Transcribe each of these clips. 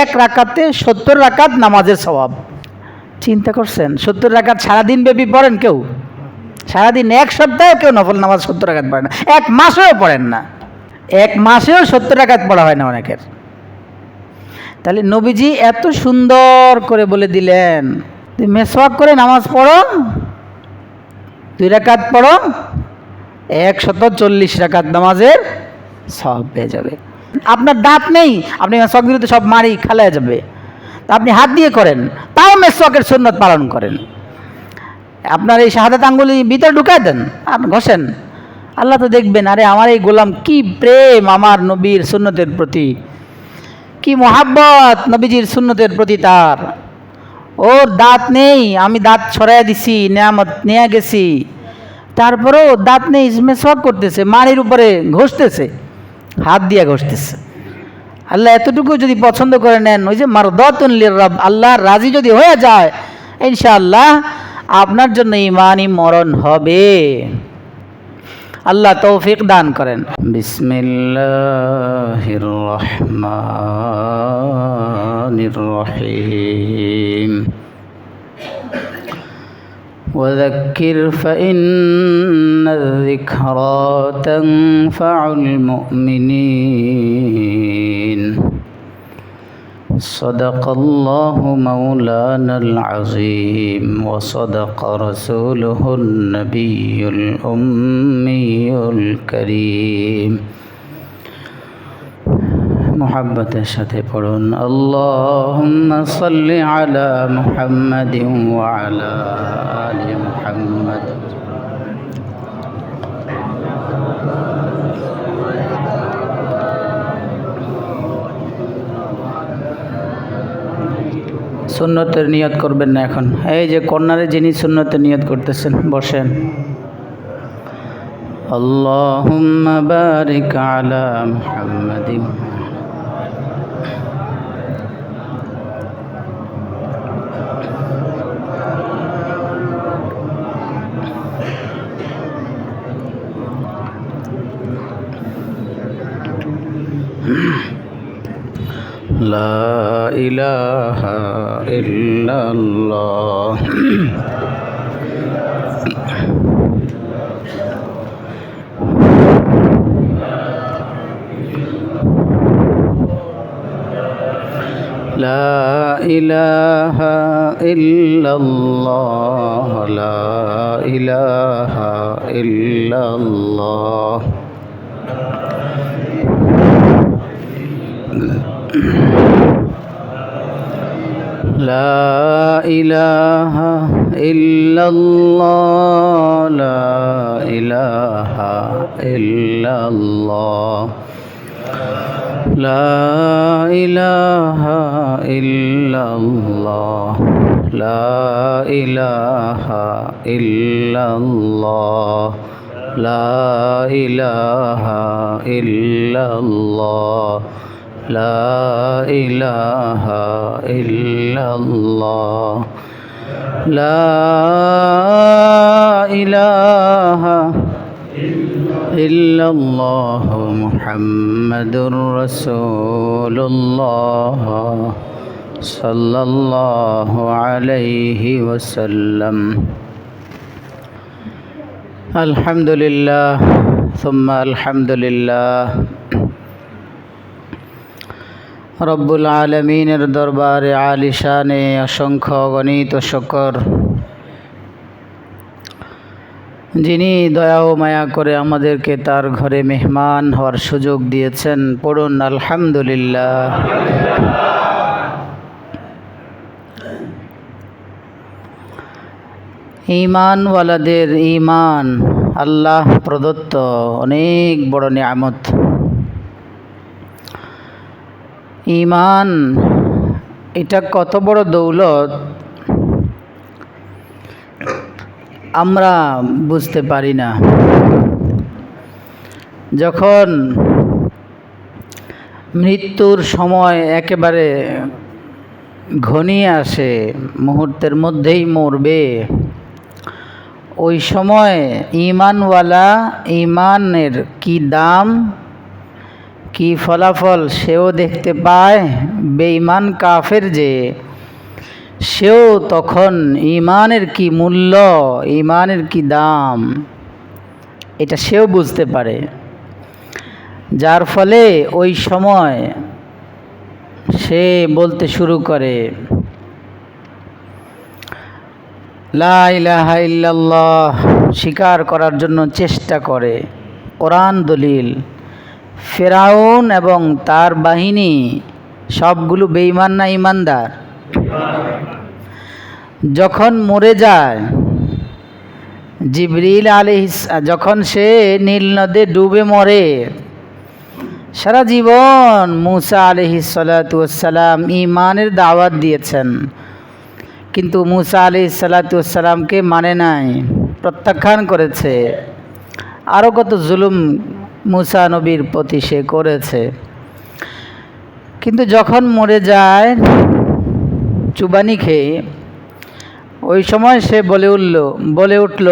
এক রাকাতে 70 রাকাত নামাজের সওয়াব। চিন্তা করছেন? 70 রাকাত সারাদিন ব্যাপী পড়েন কেউ? সারাদিন এক সপ্তাহে কেউ নফল নামাজ 70 রাকাত পড়ে না, এক মাসেও পড়েন না, এক মাসেও 70 রাকাত পড়া হয় না অনেকের। তাহলে নবীজি এত সুন্দর করে বলে দিলেন, তুমি মেসওয়াক করে নামাজ পড়ো, 2 রাকাত পড়ো, 140 রাকাত নামাজের সব পেয়ে যাবে। আপনার দাঁত নেই, আপনি মেসওয়াক দিলে তো সব মারি খালা যাবে, তা আপনি হাত দিয়ে করেন, তাও মেসওয়াকের সুন্নত পালন করেন। আপনার এই শাহাদাত আঙ্গুলি ভিতরে ঢুকায় দেন আর ঘষেন, আল্লাহ তো দেখবেন, আরে আমার এই গোলাম কি প্রেম আমার নবীর সুন্নতের প্রতি, কি মোহাব্বত নবীজির সুন্নতের প্রতি তার। ওর দাঁত নেই, আমি দাঁত ছড়াইয়া দিছি, নেয়ামত নিয়ে গেছি, তারপরেও দাঁত নেই, মেসওয়াক করতেছে, মাড়ির উপরে ঘষতেছে, হাত দিয়ে ঘষতেছে। আল্লাহ এতটুকু যদি পছন্দ করে নেন, ওই যে মারদাতুন লির-রব, আল্লাহর রাজি যদি হয়ে যায়, ইনশাআল্লাহ আপনার জন্য ঈমানি মরণ হবে। আল্লাহ তৌফিক দান করেন। বিসমিল্লাহির রহমানির রহিম। وذكر فإن الذكرى تنفع المؤمنين صدق الله مولانا العظيم وصدق رسوله النبي الأمي الكريم محبতের সাথে পড়ুন আল্লাহুম্মা সাল্লি আলা মুহাম্মাদিন ওয়া আলা আলি মুহাম্মাদ। সুন্নতের নিয়ত করবেন না এখন, এই যে কর্নারে যিনি সুন্নতের নিয়ত করতেছেন বসেন। আল্লাহুম্মা বারিক আলা মুহাম্মাদিন। লা ইলাহা ইল্লাল্লাহ। লা ইলাহা ইল্লাল্লাহ, লা ইলাহা ইল্লাল্লাহ। লা ইলাহা ইল্লাল্লাহ, লা ইলাহা ইল্লাল্লাহ, লা ইলাহা ইল্লাল্লাহ, লা ইলাহা ইল্লাল্লাহ, লা ইলাহা ইল্লাল্লাহ, লা ইলাহা ইল্লাল্লাহ, লা ইলাহা ইল্লাল্লাহ মুহাম্মাদুর রাসূলুল্লাহ সাল্লাল্লাহু আলাইহি ওয়াসাল্লাম। আলহামদুলিল্লাহ সুম্মা আলহামদুলিল্লাহ। রব্বুল আলমিনের দরবারে আলিশানে অসংখ্য গণিত শুকর, যিনি দয়া ও মায়া করে আমাদেরকে তার ঘরে মেহমান হওয়ার সুযোগ দিয়েছেন। পড়ুন আলহামদুলিল্লাহ। ঈমানওয়ালাদের ঈমান আল্লাহ প্রদত্ত অনেক বড় নিয়ামত। ঈমান এটা কত বড় দৌলত আমরা বুঝতে পারি না। যখন মৃত্যুর সময় একেবারে ঘনিয়ে আসে, মুহূর্তের মধ্যেই মরবে, ওই সময় ঈমানওয়ালা ঈমানের কি দাম, কি ফলাফল সেও দেখতে পায়, বেঈমান কাফের যে সেও তখন ঈমানের কি মূল্য, ঈমানের কি দাম এটা সেও বুঝতে পারে। যার ফলে ওই সময় সে বলতে শুরু করে লা ইলাহা ইল্লাল্লাহ, স্বীকার করার জন্য চেষ্টা করে। কোরআন দলিল। ফেরাউন এবং তার বাহিনী সবগুলো বেঈমান না ঈমানদার? যখন মরে যায় জিবরিল আলাইহিস, যখন সে নীল নদে ডুবে মরে, সারা জীবন মুসা আলাইহিস সালাতু ওয়াস সালাম ঈমানের দাওয়াত দিয়েছেন, কিন্তু মুসা আলাইহিস সালাতু ওয়াস সালামকে মানে নাই, প্রত্যাখ্যান করেছে। আরও কত জুলুম মুসা নবীর প্রতি সে করেছে। কিন্তু যখন মরে যায় চুবানি খেয়ে, ওই সময় সে বলে উঠল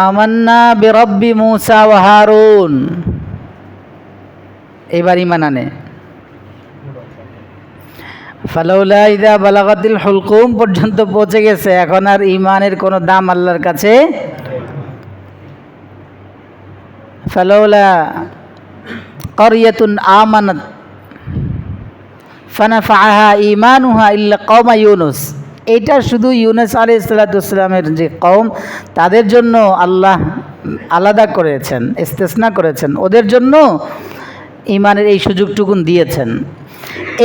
আমান্না বিরব্বি মুসা ওয়া হারুন। এবার ঈমান আনে। ফালাউলা ইযা বালাগাতিল হুলকুম পর্যন্ত পৌঁছে গেছে, এখন আর ঈমানের কোনো দাম আল্লাহর কাছে। ফালাউলা ক্বরিয়াতুন আমানাত ফানাফাআহা ঈমানুহা ইল্লা কওমা ইউনুস। এটা শুধু ইউনুস আলাইহিস সালাতু ওয়াস সালামের যে কওম, তাদের জন্য আল্লাহ আলাদা করেছেন, ইস্তেসনা করেছেন, ওদের জন্য ঈমানের এই সুযোগটুকুন দিয়েছেন।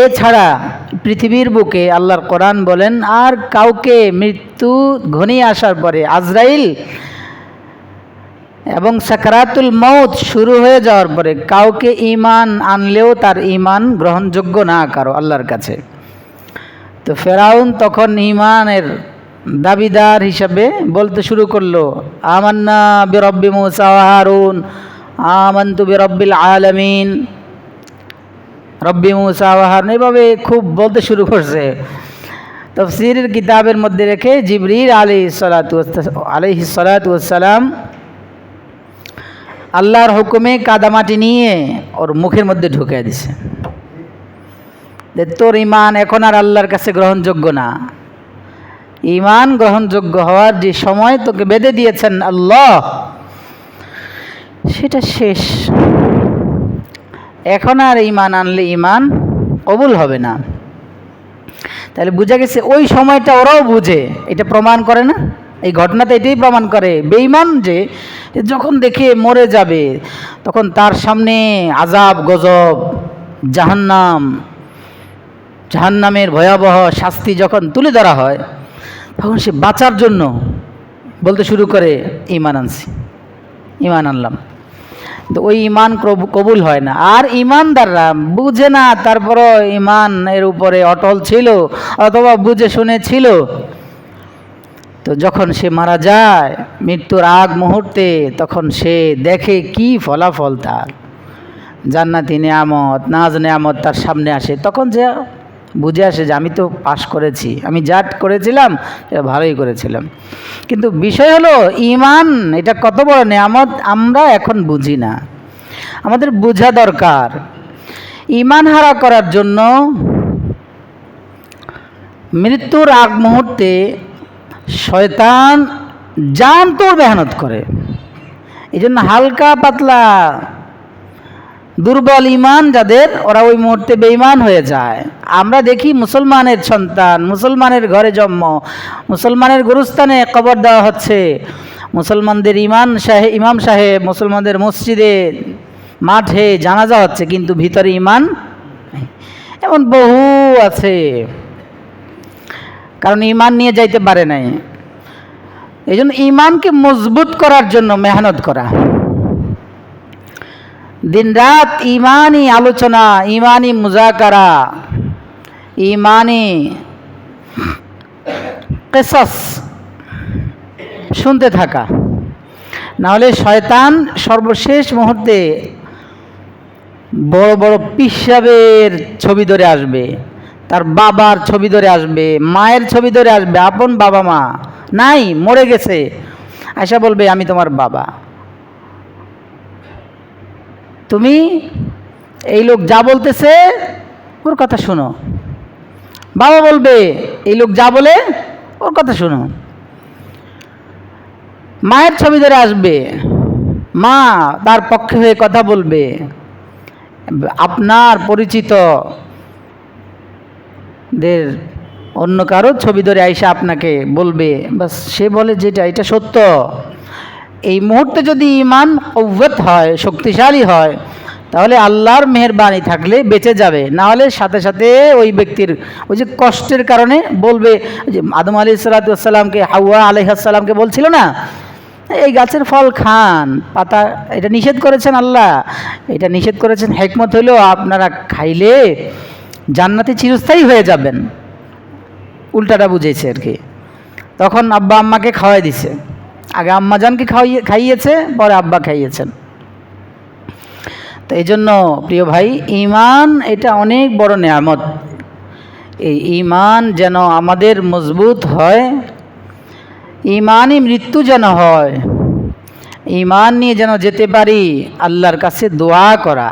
এছাড়া পৃথিবীর বুকে আল্লাহর কোরআন বলেন আর কাউকে মৃত্যু ঘনিয়ে আসার পরে, আজরাইল এবং সাকরাতুল মউত শুরু হয়ে যাওয়ার পরে কাউকে ঈমান আনলেও তার ঈমান গ্রহণযোগ্য না কারো আল্লাহর কাছে। তো ফেরাউন তখন ঈমানের দাবিদার হিসাবে বলতে শুরু করলো আমান্না বিরব্বি মুসা ওয়া হারুন, আমানতু বিরব্বিল আলামিন, রব্বি মুসা ওয়া হারুন, এভাবে খুব বলতে শুরু করছে। তাফসীরের কিতাবের মধ্যে রেখে জিবরিল আলাইহিস সালাতু ওয়াস সালাম আল্লাহর হুকুমে কাদামাটি নিয়ে ওর মুখের মধ্যে ঢুকিয়ে দিছে যে তোর ঈমান এখন আর আল্লাহর কাছে গ্রহণযোগ্য না। ঈমান গ্রহণযোগ্য হওয়ার যে সময় তোকে বেঁধে দিয়েছেন আল্লাহ, সেটা শেষ। এখন আর ঈমান আনলে ঈমান কবুল হবে না। তাহলে বোঝা গেছে ওই সময়টা ওরাও বুঝে। এটা প্রমাণ করে না, এই ঘটনাতে এটাই প্রমাণ করে বেঈমান যে যখন দেখে মরে যাবে তখন তার সামনে আযাব গজব, জাহান্নামের ভয়াবহ শাস্তি যখন তুলে ধরা হয়, তখন সে বাঁচার জন্য বলতে শুরু করে ঈমান আনছি, ঈমান আনলাম। তো ওই ঈমান কবুল হয় না। আর ঈমানদাররা বুঝে না, তারপরও ঈমান এর উপরে অটল ছিল অথবা বুঝে শুনে ছিল। তো যখন সে মারা যায় মৃত্যুর আগ মুহূর্তে, তখন সে দেখে কি ফলাফল তার, জান্নাতি নেয়ামত, নাজ নেয়ামত তার সামনে আসে। তখন যে বুঝে আসে যে আমি তো পাশ করেছি, আমি যা করেছিলাম এটা ভালোই করেছিলাম। কিন্তু বিষয় হলো ঈমান এটা কত বড় নেয়ামত আমরা এখন বুঝি না। আমাদের বোঝা দরকার। ঈমান হারা করার জন্য মৃত্যুর আগ মুহূর্তে শয়তান জান তোর মেহনত করে। এই জন্য হালকা পাতলা দুর্বল ঈমান যাদের, ওরা ওই মুহূর্তে বেঈমান হয়ে যায়। আমরা দেখি মুসলমানের সন্তান, মুসলমানের ঘরে জন্ম, মুসলমানের গুরুস্থানে কবর দেওয়া হচ্ছে, মুসলমানদের ইমাম সাহেব মুসলমানদের মসজিদে মাঠে জানাজা হচ্ছে, কিন্তু ভিতরে ঈমান এমন বহু আছে, কারণ ঈমান নিয়ে যাইতে পারে নাই। এই জন্য ঈমানকে মজবুত করার জন্য মেহনত করা, দিনরাত ঈমানি আলোচনা, ঈমানি মুজাকারা, ঈমানি কিসাস শুনতে থাকা। নাহলে শয়তান সর্বশেষ মুহূর্তে বড় বড় পিসাবের ছবি ধরে আসবে, তার বাবার ছবি ধরে আসবে, মায়ের ছবি ধরে আসবে। আপন বাবা মা নাই, মরে গেছে, আয়সা বলবে আমি তোমার বাবা। তুমি এই লোক যা বলতেছে ওর কথা শোনো। বাবা বলবে এই লোক যা বলে ওর কথা শোনো। মায়ের ছবি ধরে আসবে, মা তার পক্ষে হয়ে কথা বলবে। আপনার পরিচিত দের অন্য কারো ছবি ধরে আইসা আপনাকে বলবে, বাস সে বলে যেটা এটা সত্য। এই মুহূর্তে যদি ঈমান কওয়াত হয়, শক্তিশালী হয়, তাহলে আল্লাহর মেহেরবানি থাকলে বেঁচে যাবে, না হলে সাথে সাথে ওই ব্যক্তির ওই যে কষ্টের কারণে বলবে, যে আদম আলাইহিস সালামকে হাওয়া আলাইহিস সালামকে বলছিল না, এই গাছের ফল খান, পাতা, এটা নিষেধ করেছেন আল্লাহ, এটা নিষেধ করেছেন, হিকমত হইলো আপনারা খাইলে জান্নাতে চিরস্থায়ী হয়ে যাবেন। উল্টাটা বুঝেছে আর কি। তখন আব্বা আম্মাকে খাওয়াই দিছে, আগে আম্মা জানকে খাইয়েছে, পরে আব্বা খাইয়েছেন। তো এই জন্য প্রিয় ভাই, ঈমান এটা অনেক বড় নেয়ামত। এই ঈমান যেন আমাদের মজবুত হয়, ঈমানই মৃত্যু যেন হয়, ঈমান নিয়ে যেন যেতে পারি। আল্লাহর কাছে দোয়া করা,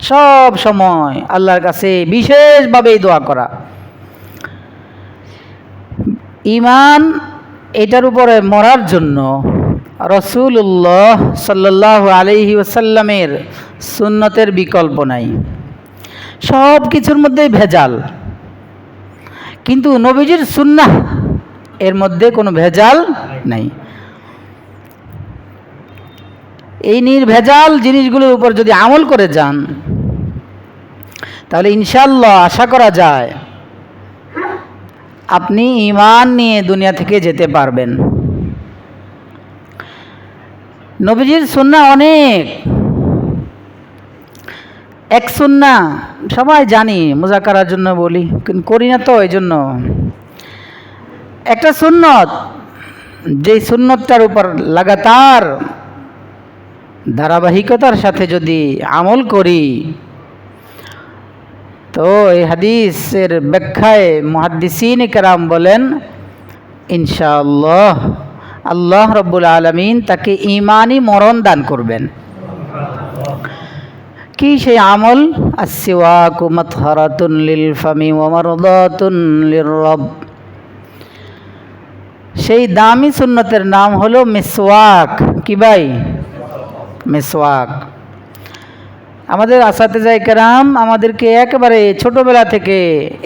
সব সময় আল্লাহর কাছে বিশেষভাবে দোয়া করা। ঈমান এটার উপরে মরার জন্য রাসূলুল্লাহ সাল্লাল্লাহু আলাইহি ওয়াসাল্লামের সুন্নতের বিকল্প নাই। সব কিছুর মধ্যেই ভেজাল, কিন্তু নবীজির সুন্নাহ এর মধ্যে কোনো ভেজাল নাই। এই নির্ভেজাল জিনিসগুলোর উপর যদি আমল করে যান, তাহলে ইনশাআল্লাহ আশা করা যায় আপনি ঈমান নিয়ে দুনিয়া থেকে যেতে পারবেন। নবীজির সুন্নাহ অনেক। এক সুন্নাহ সবাই জানি, মুজাকারার জন্য বলি, কিন্তু করি না তো, এই জন্য একটা সুন্নত, যেই সুন্নতটার উপর লাগাতার ধারাবাহিকতার সাথে যদি আমল করি, তো এই হাদিসের ব্যাখ্যায় মুহাদ্দিসিন কেরাম বলেন, ইনশাআল্লাহ আল্লাহ রব্বুল আলামিন তাকে ঈমানি মরণ দান করবেন। কি সেই আমল? আসসিওয়াকু মাতহারাতুন লিল ফামি ওয়া মারদাতুন লিররব। সেই দামি সুন্নতের নাম হলো মিসওয়াক। কি ভাই? মিসওয়াক। আমাদের আসাতেজায়ে কেরাম আমাদেরকে একেবারে ছোটবেলা থেকে,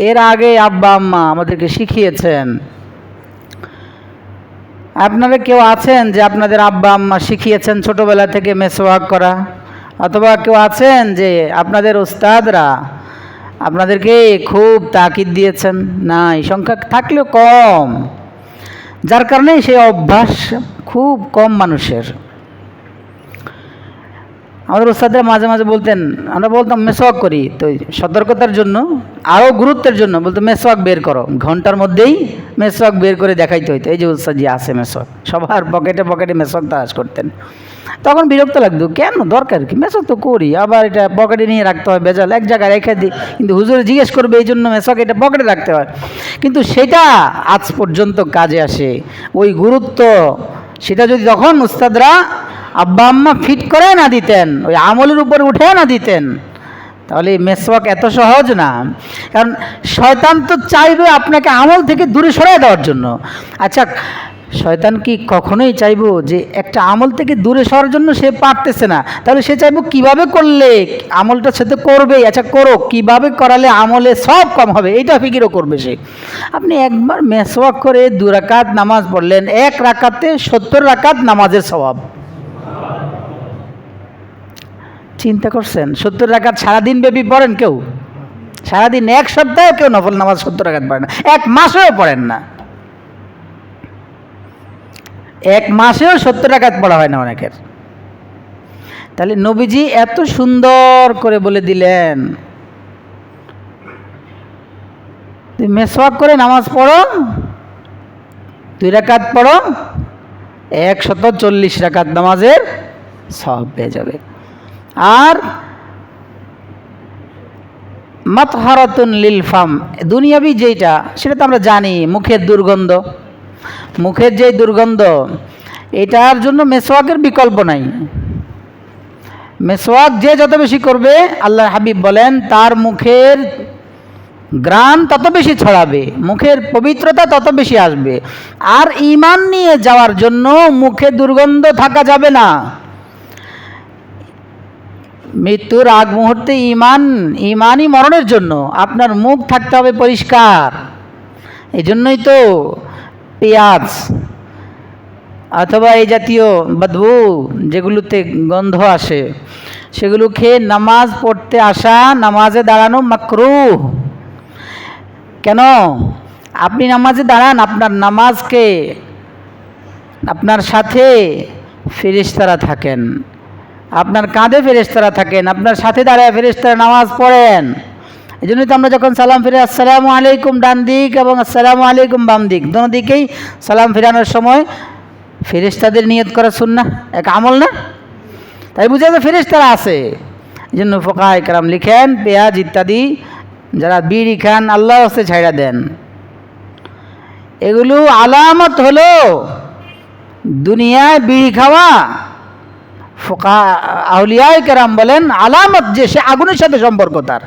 এর আগে আব্বা আম্মা আমাদেরকে শিখিয়েছেন। আপনারা কেউ আছেন যে আপনাদের আব্বা আম্মা শিখিয়েছেন ছোটবেলা থেকে মিসওয়াক করা? অথবা কেউ আছেন যে আপনাদের উস্তাদরা আপনাদেরকে খুব তাকিদ দিয়েছেন? নাই, সংখ্যা থাকলেও কম, যার কারণে সেই অভ্যাস খুব কম মানুষের। আমাদের উস্তাদরা মাঝে মাঝে বলতেন, আমরা বলতাম মেসওয়াক করি, তো সতর্কতার জন্য, আরও গুরুত্বের জন্য বলতো মেসওয়াক বের করো, ঘন্টার মধ্যেই মেসওয়াক বের করে দেখাইতে হইতো, এই যে উস্তাদজি আছে মেসওয়াক, সবার পকেটে পকেটে মেসওয়াক তালাশ করতেন। তখন বিরক্ত লাগতো, কেন, দরকার কি, মেসওয়াক তো করি, আবার এটা পকেটে নিয়ে রাখতে হয়, বেজাল, এক জায়গায় রেখে দিই, কিন্তু হুজুরে জিজ্ঞেস করবে এই জন্য মেসওয়াক এটা পকেটে রাখতে হয়। কিন্তু সেটা আজ পর্যন্ত কাজে আসে, ওই গুরুত্ব, সেটা যদি তখন উস্তাদরা আব্বা আম্মা ফিট করে না দিতেন, ওই আমলের উপরে উঠে না দিতেন, তাহলে মেসওয়াক এত সহজ না। কারণ শয়তান তো চাইবে আপনাকে আমল থেকে দূরে সরিয়ে দেওয়ার জন্য। আচ্ছা, শয়তান কি কখনোই চাইবো যে একটা আমল থেকে দূরে সরার জন্য সে পারতেছে না, তাহলে সে চাইবো কিভাবে করলে আমলটা সে তো করবেই, আচ্ছা করো, কিভাবে করালে আমলে সব কম হবে, এইটা ফিকিরও করবে সে। আপনি একবার মেসওয়াক করে 2 রাকাত নামাজ পড়লেন, 1 রাকাতে 70 রাকাত নামাজের সওয়াব। চিন্তা করছেন? 70 রাকাত সারাদিন ব্যাপী পড়েন কেউ? সারাদিন, 1 সপ্তাহে কেউ নফল নামাজ 70 রাকাত পড়েন না, 1 মাসেও পড়েন না, 1 মাসেও 70 রাকাত পড়া হয় না অনেকের। তাহলে নবীজি এত সুন্দর করে বলে দিলেন, মেসওয়াক করে নামাজ পড়ো, 2 রাকাত পড়ো, 140 রাকাত নামাজের সওয়াব পেয়ে যাবে। আর মাতহারাতুন লিল ফাম, দুনিয়াবি যেটা, সেটা তো আমরা জানি, মুখের দুর্গন্ধ, মুখের যে দুর্গন্ধ, এটার জন্য মেসওয়াকের বিকল্প নাই। মেসওয়াক যে যত বেশি করবে, আল্লাহর হাবিব বলেন তার মুখের গ্রাণ তত বেশি ছড়াবে, মুখের পবিত্রতা তত বেশি আসবে। আর ঈমান নিয়ে যাওয়ার জন্য মুখে দুর্গন্ধ থাকা যাবে না। মৃত্যুর আগ মুহূর্তে ঈমানই মরণের জন্য আপনার মুখ থাকতে হবে পরিষ্কার। এই জন্যই তো পেঁয়াজ অথবা এই জাতীয় বদবু যেগুলোতে গন্ধ আসে সেগুলো খেয়ে নামাজ পড়তে আসা, নামাজে দাঁড়ানো মাকরুহ। কেন? আপনি নামাজে দাঁড়ান, আপনার নামাজকে আপনার সাথে ফেরেশতারা থাকেন, আপনার কাঁধে ফেরেশতারা থাকেন, আপনার সাথে দাঁড়ায় ফেরেশতারা নামাজ পড়েন। এই জন্যই তো আমরা যখন সালাম ফিরে আসসালামু আলাইকুম ডান দিক এবং আসসালামু আলাইকুম বাম দিক, দোনো দিকেই সালাম ফিরানোর সময় ফেরেশতাদের নিয়ত করা সুন্নাহ, এক আমল না? তাই বুঝা যায় ফেরেশতারা আছে। এই জন্য ফুকাহা ইকরাম লিখেন পেঁয়াজ ইত্যাদি যারা বিড়ি খান আল্লাহ হস্তে ছাইড়া দেন। এগুলো আলামত হলো দুনিয়ায় বিড়ি খাওয়া। ফুকাহা আউলিয়া ইকরাম বলেন আলামত যে সে আগুনের সাথে সম্পর্ক তার,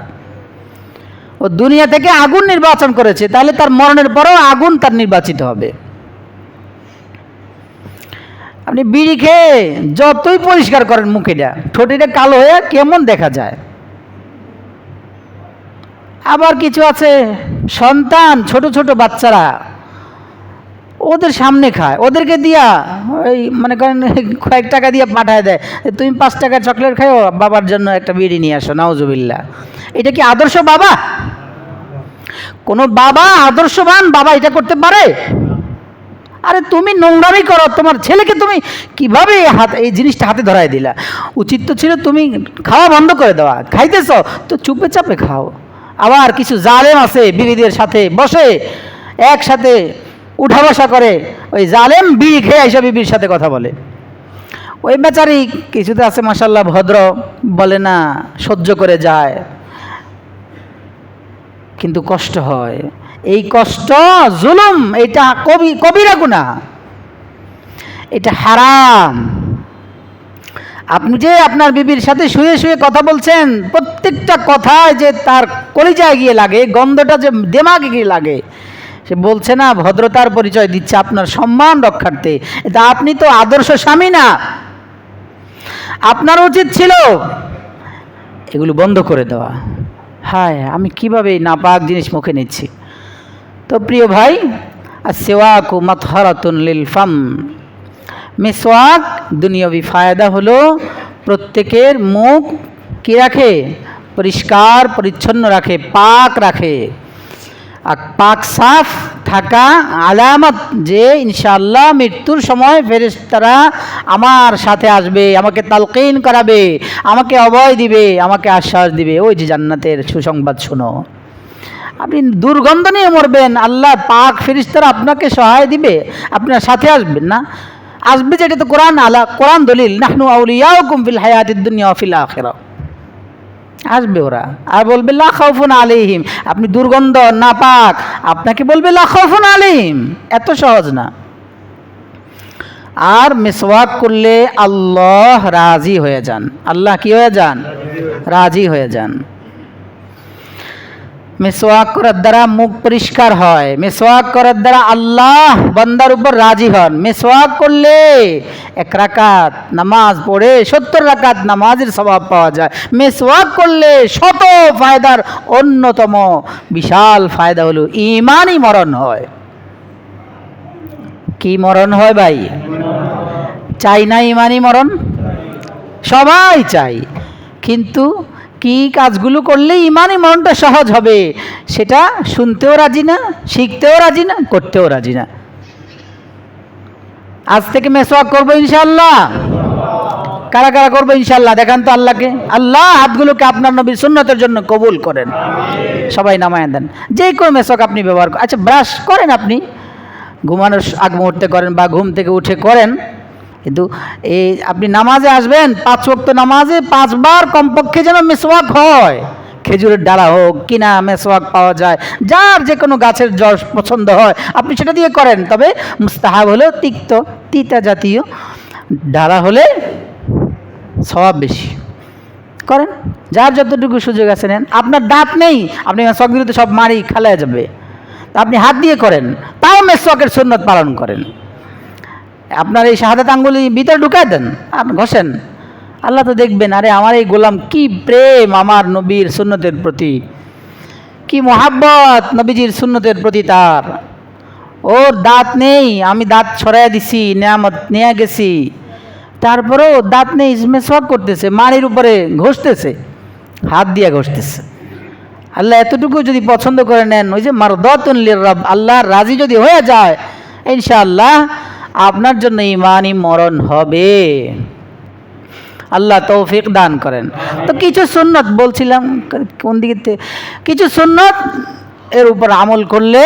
ও দুনিয়া থেকে আগুন নির্বাচন করেছে, তাহলে তার মরণের পরেও আগুন তার নির্বাচিত হবে। আপনি বিড়ি খেয়ে যতই পরিষ্কার করেন মুখেটা, ঠোঁটিটা কালো হয়ে কেমন দেখা যায়। আবার কিছু আছে সন্তান, ছোট ছোট বাচ্চারা ওদের সামনে খায়, ওদেরকে দিয়া ওই মনে করেন কয়েক টাকা দিয়ে পাঠায় দেয়, তুমি 5 টাকার চকলেট খাও, বাবার জন্য একটা বিড়ি নিয়ে আসো, নাউজুবিল্লাহ। এটা কি আদর্শ বাবা? কোন বাবা আদর্শবান বাবা এটা করতে পারে? আরে তুমি নোংরামি করো, তোমার ছেলেকে তুমি কিভাবে এই জিনিসটা হাতে ধরায় দিলা? উচিত তো ছিল তুমি খাওয়া বন্ধ করে দেওয়া। খাইতেছ তো চুপে চাপে খাও। আবার কিছু জালেম আছে বিবিদের সাথে বসে একসাথে উঠা বসা করে, ওই জালেম বিড়ি খেয়ে এসে বিবির সাথে কথা বলে। ওই বেচারি কিছুতে আছে মাশাল্লাহ ভদ্র, বলে না, সহ্য করে যায়, কিন্তু কষ্ট হয়। এই কষ্ট জুলুম, এটা কবিরা গুনাহ, এটা হারাম। আপনি যে আপনার বিবির সাথে শুয়ে শুয়ে কথা বলছেন, প্রত্যেকটা কথায় যে তার কলিজায় গিয়ে লাগে, গন্ধটা যে দেমাগে গিয়ে লাগে, সে বলছে না ভদ্রতার পরিচয় দিচ্ছে আপনার সম্মান রক্ষার্থে। এটা আপনি তো আদর্শ স্বামী না। আপনার উচিত ছিল এগুলো বন্ধ করে দেওয়া। হায়, আমি কিভাবে নাপাক জিনিস মুখে নিচ্ছি। তো প্রিয় ভাই, আসওয়াকু মাতহারাতুন লিল ফাম, মিসওয়াক দুনিয়াবি ফায়দা হলো প্রত্যেকের মুখ কি রাখে? পরিষ্কার পরিচ্ছন্ন রাখে, পাক রাখে। আর পাক সাফ থাকা আলামত যে ইনশাআল্লাহ মৃত্যুর সময় ফেরেশতারা আমার সাথে আসবে, আমাকে তালকিন করাবে, আমাকে অভয় দিবে, আমাকে আশ্বাস দিবে, ওই যে জান্নাতের সুসংবাদ শোনো। আপনি দুর্গন্ধ নিয়ে মরবেন, আল্লাহ পাক ফেরেশতারা আপনাকে সহায় দিবে, আপনার সাথে আসবেন না? আসবে যেটা তো কোরআন দলিল, নাহনু আউলিয়াউকুম ফিল হায়াতিদ দুনিয়া ওয়া ফিল আখিরাহ। আসবে ওরা, আর বলবে লা খাউফুন আলাইহিম। আপনি দুর্গন্ধ নাপাক, আপনাকে বলবে লা খাউফুন আলাইহিম। এত সহজ না। আর মিসওয়াক করলে আল্লাহ রাজি হয়ে যান। আল্লাহ কি হয়ে যান? রাজি হয়ে যান। মিসওয়াক করার দ্বারা মুখ পরিষ্কার হয়, মিসওয়াক করার দ্বারা আল্লাহ বান্দার উপর রাজি হন। মিসওয়াক করলে 1 রাকাত নামাজ পড়ে 70 রাকাত নামাজের সওয়াব পাওয়া যায়। মিসওয়াক করলে 100 ফায়দার অন্যতম বিশাল ফায়দা হলো ঈমানই মরণ হয়। কি মরণ হয় ভাই? চাই না ঈমানই মরণ? সবাই চাই, কিন্তু কি কাজগুলো করলে ঈমানই মরণটা সহজ হবে সেটা শুনতেও রাজি না, শিখতেও রাজি না, করতেও রাজি না। আজ থেকে মিসওয়াক করবো ইনশাআল্লাহ। কারা কারা করবো ইনশাআল্লাহ দেখান তো আল্লাহকে। আল্লাহ হাতগুলোকে আপনার নবীর সুন্নতের জন্য কবুল করেন। সবাই নামায় দেন। যে কোনো মিসওয়াক আপনি ব্যবহার করেন। আচ্ছা, ব্রাশ করেন আপনি, ঘুমানোর আগ মুহূর্তে করেন বা ঘুম থেকে উঠে করেন, কিন্তু এই আপনি নামাজে আসবেন, 5 ওয়াক্ত নামাজে 5 বার কমপক্ষে যেন মিসওয়াক হয়। খেজুরের ডালা হোক, কিনা মিসওয়াক পাওয়া যায়, যার যে কোনো গাছের রস পছন্দ হয় আপনি সেটা দিয়ে করেন। তবে মুস্তাহাব হলো তিতা জাতীয় ডালা হলে সওয়াব বেশি। করেন, যার যতটুকু সুযোগ আছে নেন। আপনার দাঁত নেই, আপনি মেসওয়াকগুলোতে সব মারি খালায় যাবে, তা আপনি হাত দিয়ে করেন, তাও মেসওয়াকের সুন্নত পালন করেন। আপনার এই শাহাদাত আঙ্গুলি ভিতরে ঢুকায় দেন আর ঘষেন, আল্লাহ তো দেখবেন, আরে আমার এই গোলাম কি প্রেম আমার নবীর সুন্নতের প্রতি, কি মোহাব্বত নবীজির সুন্নতের প্রতি তার। ওর দাঁত নেই, আমি দাঁত ছড়াইয়া দিছি, নেয়ামত নিয়ে গেছি, তারপরেও দাঁত নেই, মেসওয়াক করতেছে, মাড়ির উপরে ঘষতেছে, হাত দিয়ে ঘষতেছে। আল্লাহ এতটুকু যদি পছন্দ করে নেন, ওই যে মারদাতুন লির-রাব, আল্লাহর রাজি যদি হয়ে যায়, ইনশাআল্লাহ আপনার জন্য ঈমানি মরণ হবে। আল্লাহ তৌফিক দান করেন। তো কিছু সুন্নত বলছিলাম, কোন দিকে, কিছু সুন্নত এর উপর আমল করলে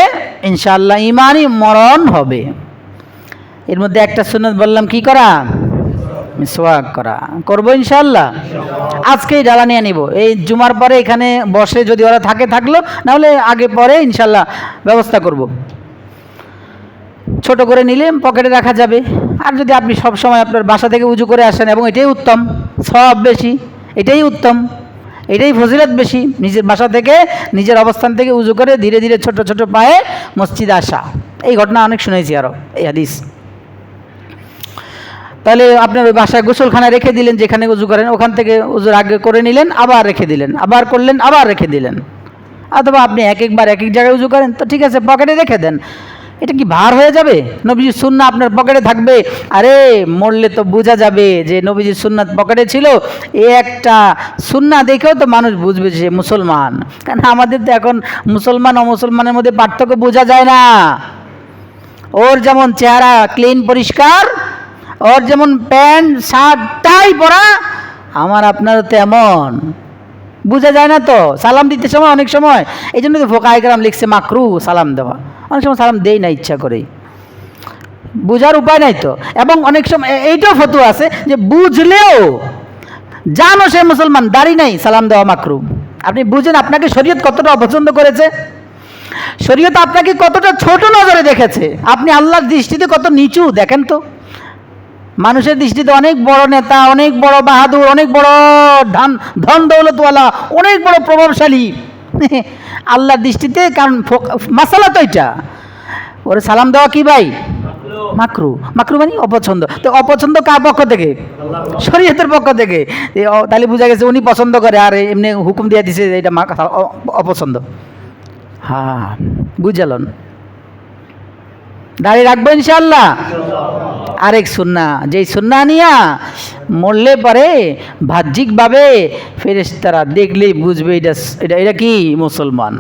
ইনশাআল্লাহ ঈমানি মরণ হবে। এর মধ্যে একটা সুন্নত বললাম, কি করা? মিসওয়াক করা। করবো ইনশাআল্লাহ, আজকেই ডালা নিয়ে নিব, এই জুমার পরে এখানে বসে যদি ওরা থাকে থাকলো, নাহলে আগে পরে ইনশাআল্লাহ ব্যবস্থা করব। ছোট করে নিলে পকেটে রাখা যাবে। আর যদি আপনি সব সময় আপনার বাসা থেকে উজু করে আসেন, এবং এটাই উত্তম, সওয়াব বেশি, এটাই উত্তম, এটাই ফজিলত বেশি, নিজের বাসা থেকে নিজের অবস্থান থেকে উজু করে ধীরে ধীরে ছোট ছোট পায়ে মসজিদে আসা। এই ঘটনা অনেক শুনেছি আরও, এই হাদিস। তাহলে আপনার ওই বাসায় গোসলখানা রেখে দিলেন, যেখানে উজু করেন ওখান থেকে উজুর আগে করে নিলেন, আবার রেখে দিলেন, আবার করলেন, আবার রেখে দিলেন। অথবা আপনি এক একবার এক এক জায়গায় উজু করেন, তো ঠিক আছে, পকেটে রেখে দেন। এটা কি ভার হয়ে যাবে? নবীজির সুন্নাহ আপনার পকেটে থাকবে, আরে মরলে তো বোঝা যাবে যে নবীজির সুন্নাত পকেটে ছিল। এই একটা সুন্নাহ দেখেও তো মানুষ বুঝবে যে মুসলমান। কারণ আমাদের তো এখন মুসলমান ও মুসলমানের মধ্যে পার্থক্য বোঝা যায় না। ওর যেমন চেহারা ক্লিন পরিষ্কার, ওর যেমন প্যান্ট শার্ট টাই পরা, আমার আপনারও তেমন, বোঝা যায় না তো। সালাম দিতে সময় অনেক সময়, এই জন্য তো ফুকাহায়ে কেরাম লিখছে মাকরু সালাম দেওয়া, অনেক সময় সালাম দেই না ইচ্ছা করেই, বুঝার উপায় নাই তো। এবং অনেক সময় এইটাও ফতোয়া আছে যে বুঝলেও জানো সে মুসলমান, দাড়ি নাই, সালাম দেওয়া মাকরু। আপনি বুঝেন আপনাকে শরীয়ত কতটা অপছন্দ করেছে, শরীয়ত আপনাকে কতটা ছোট নজরে দেখেছে, আপনি আল্লাহর দৃষ্টিতে কত নিচু দেখেন তো। মানুষের দৃষ্টিতে অনেক বড় নেতা, অনেক বড় বাহাদুর, অনেক বড় ধন দৌলতওয়ালা, অনেক বড় প্রভাবশালী, আল্লাহর দৃষ্টিতে, কারণ মাসালা তো এটা, ওরে সালাম দেওয়া কি ভাই? মাকরু। মাকরু মানে অপছন্দ। তো অপছন্দ কার পক্ষ থেকে? শরীয়তের পক্ষ থেকে। তাহলে বোঝা গেছে উনি পছন্দ করে, আর এমনি হুকুম দিয়ে দিছে এটা অপছন্দ। হ্যাঁ, বুঝালন। দাঁড়িয়ে রাখবো ইনশাআল্লাহ। আরেক সুন্নাহ, যেই সুন্নাহ নিয়া মরলে পরে বাহ্যিকভাবে ফেরেশতারা দেখলেই বুঝবে এটা এটা এটা কি মুসলমান।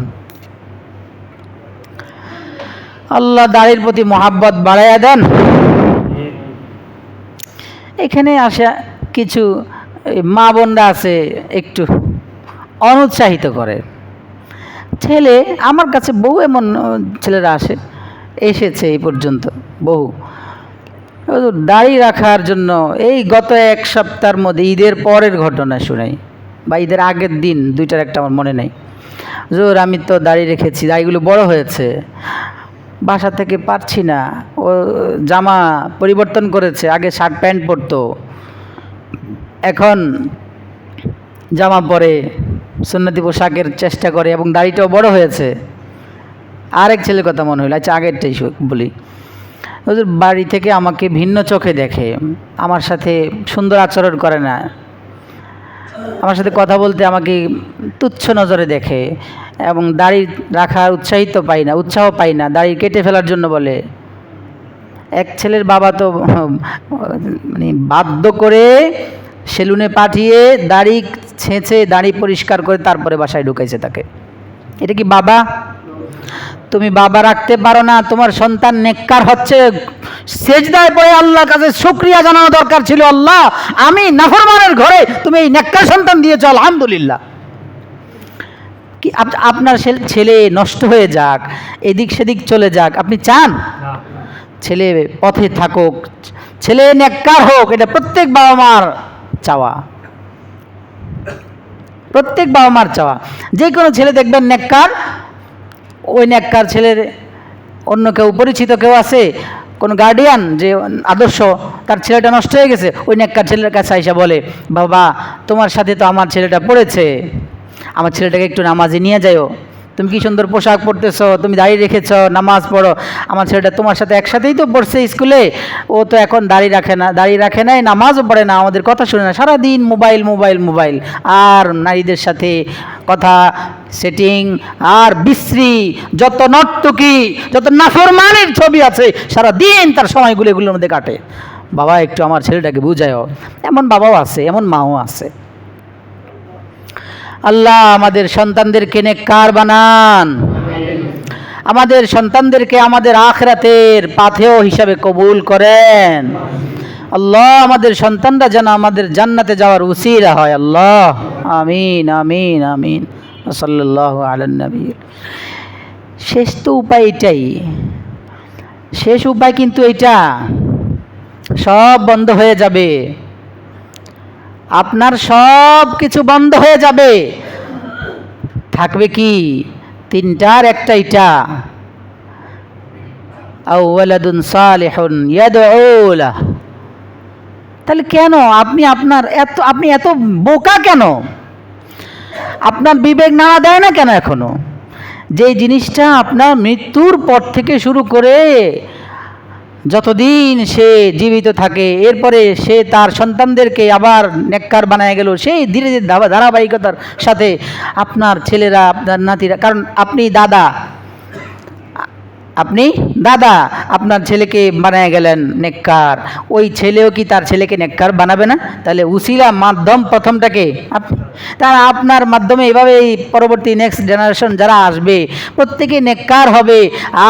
আল্লাহ দাড়ির প্রতি মহাব্বত বাড়াইয়া দেন। এখানে আসা কিছু মা বোনরা আছে একটু অনুৎসাহিত করে। ছেলে আমার কাছে বহু এমন ছেলেরা এসেছে এই পর্যন্ত বহু, দাড়ি রাখার জন্য। এই গত এক সপ্তাহের মধ্যে ঈদের পরের ঘটনা শোনাই, বা ঈদের আগের দিন, দুইটার একটা আমার মনে নেই। জোর আমি তো দাড়ি রেখেছি, দাড়িগুলো বড় হয়েছে, বাসা থেকে পারছি না। ও জামা পরিবর্তন করেছে, আগে শার্ট প্যান্ট পরতো, এখন জামা পরে, সুন্নতি পোশাকের চেষ্টা করে, এবং দাড়িটাও বড় হয়েছে। আরেক ছেলের কথা মনে হইল, আচ্ছা আগেরটাই বলি। ওদের বাড়ি থেকে আমাকে ভিন্ন চোখে দেখে, আমার সাথে সুন্দর আচরণ করে না, আমার সাথে কথা বলতে আমাকে তুচ্ছ নজরে দেখে, এবং দাড়ি রাখার উৎসাহ পাই না, দাড়ি কেটে ফেলার জন্য বলে। এক ছেলের বাবা তো মানে বাধ্য করে সেলুনে পাঠিয়ে দাড়ি ছেঁচে দাড়ি পরিষ্কার করে তারপরে বাসায় ঢুকাইছে তাকে। এটা কি বাবা? তুমি বাবা রাখতে পারো না, তোমার সন্তান নেককার হচ্ছে, সেজদায় পড়ে আল্লাহর কাছে শুকরিয়া জানানো দরকার ছিল, আল্লাহ আমি নাফরমানের ঘরে তুমি এই নেককার সন্তান দিয়েছ, আলহামদুলিল্লাহ। কি আপনার ছেলে নষ্ট হয়ে যাক, এদিক সেদিক চলে যাক, আপনি চান? ছেলে পথে থাকুক, ছেলে নেককার হোক, এটা প্রত্যেক বাবা মার চাওয়া, প্রত্যেক বাবা মার চাওয়া। যে কোনো ছেলে দেখবেন নেককার, ওই নেককার ছেলের অন্য কেউ পরিচিত কেউ আছে, কোন গার্ডিয়ান যে আদর্শ তার ছেলেটা নষ্ট হয়ে গেছে, ওই নেককার ছেলের কাছে আইসা বলে, বাবা তোমার সাথে তো আমার ছেলেটা পড়েছে, আমার ছেলেটাকে একটু নামাজে নিয়ে যাও, তুমি কি সুন্দর পোশাক পরতেছো, তুমি দাঁড়িয়ে রেখেছ, নামাজ পড়ো, আমার ছেলেটা তোমার সাথে একসাথেই তো পড়ছে স্কুলে, ও তো এখন দাঁড়িয়ে রাখে নাই, নামাজও পড়ে না, আমাদের কথা শুনে না, সারাদিন মোবাইল মোবাইল মোবাইল, আর নারীদের সাথে কথা, সেটিং, আর বিশ্রী যত নর্তকী যত নাফরমানের ছবি আছে সারাদিন তার সময়গুলো এগুলোর মধ্যে কাটে। বাবা একটু আমার ছেলেটাকে বুঝায়ও। এমন বাবাও আছে, এমন মাও আছে। আল্লাহ আমাদের সন্তানদেরকে নেককার বানান, আমাদের সন্তানদেরকে আমাদের আখিরাতের পাথেয় হিসাবে কবুল করেন। আল্লাহ আমাদের সন্তানরা যেন আমাদের জান্নাতে যাওয়ার উসিলা হয়। আল্লাহ আমিন আমিন আমিন। সাল্লাল্লাহু আলান নবী। শেষ তো উপায় এটাই, শেষ উপায় কিন্তু এটা, সব বন্ধ হয়ে যাবে, আপনার সব কিছু বন্ধ হয়ে যাবে, থাকবে কি তিনটার একটা, এটা আও ওয়ালাদুন সালিহুন ইয়াদউ লাহ। তাহলে কেন আপনি এত বোকা কেন? আপনার বিবেক নাড়া দেয় না কেন এখনো? যে জিনিসটা আপনার মৃত্যুর পর থেকে শুরু করে যতদিন সে জীবিত থাকে, এরপরে সে তার সন্তানদেরকে আবার নেককার বানায় গেল, সেই ধীরে ধীরে ধারাবাহিকতার সাথে আপনার ছেলেরা, আপনার নাতিরা, কারণ আপনি দাদা, আপনার ছেলেকে বানায় গেলেন নেককার, ওই ছেলেও কি তার ছেলেকে নেককার বানাবে না? তাহলে উসিলা মাধ্যম প্রথমটাকে আপনি, তারা আপনার মাধ্যমে এভাবে এই পরবর্তী নেক্সট জেনারেশন যারা আসবে প্রত্যেকে নেককার হবে,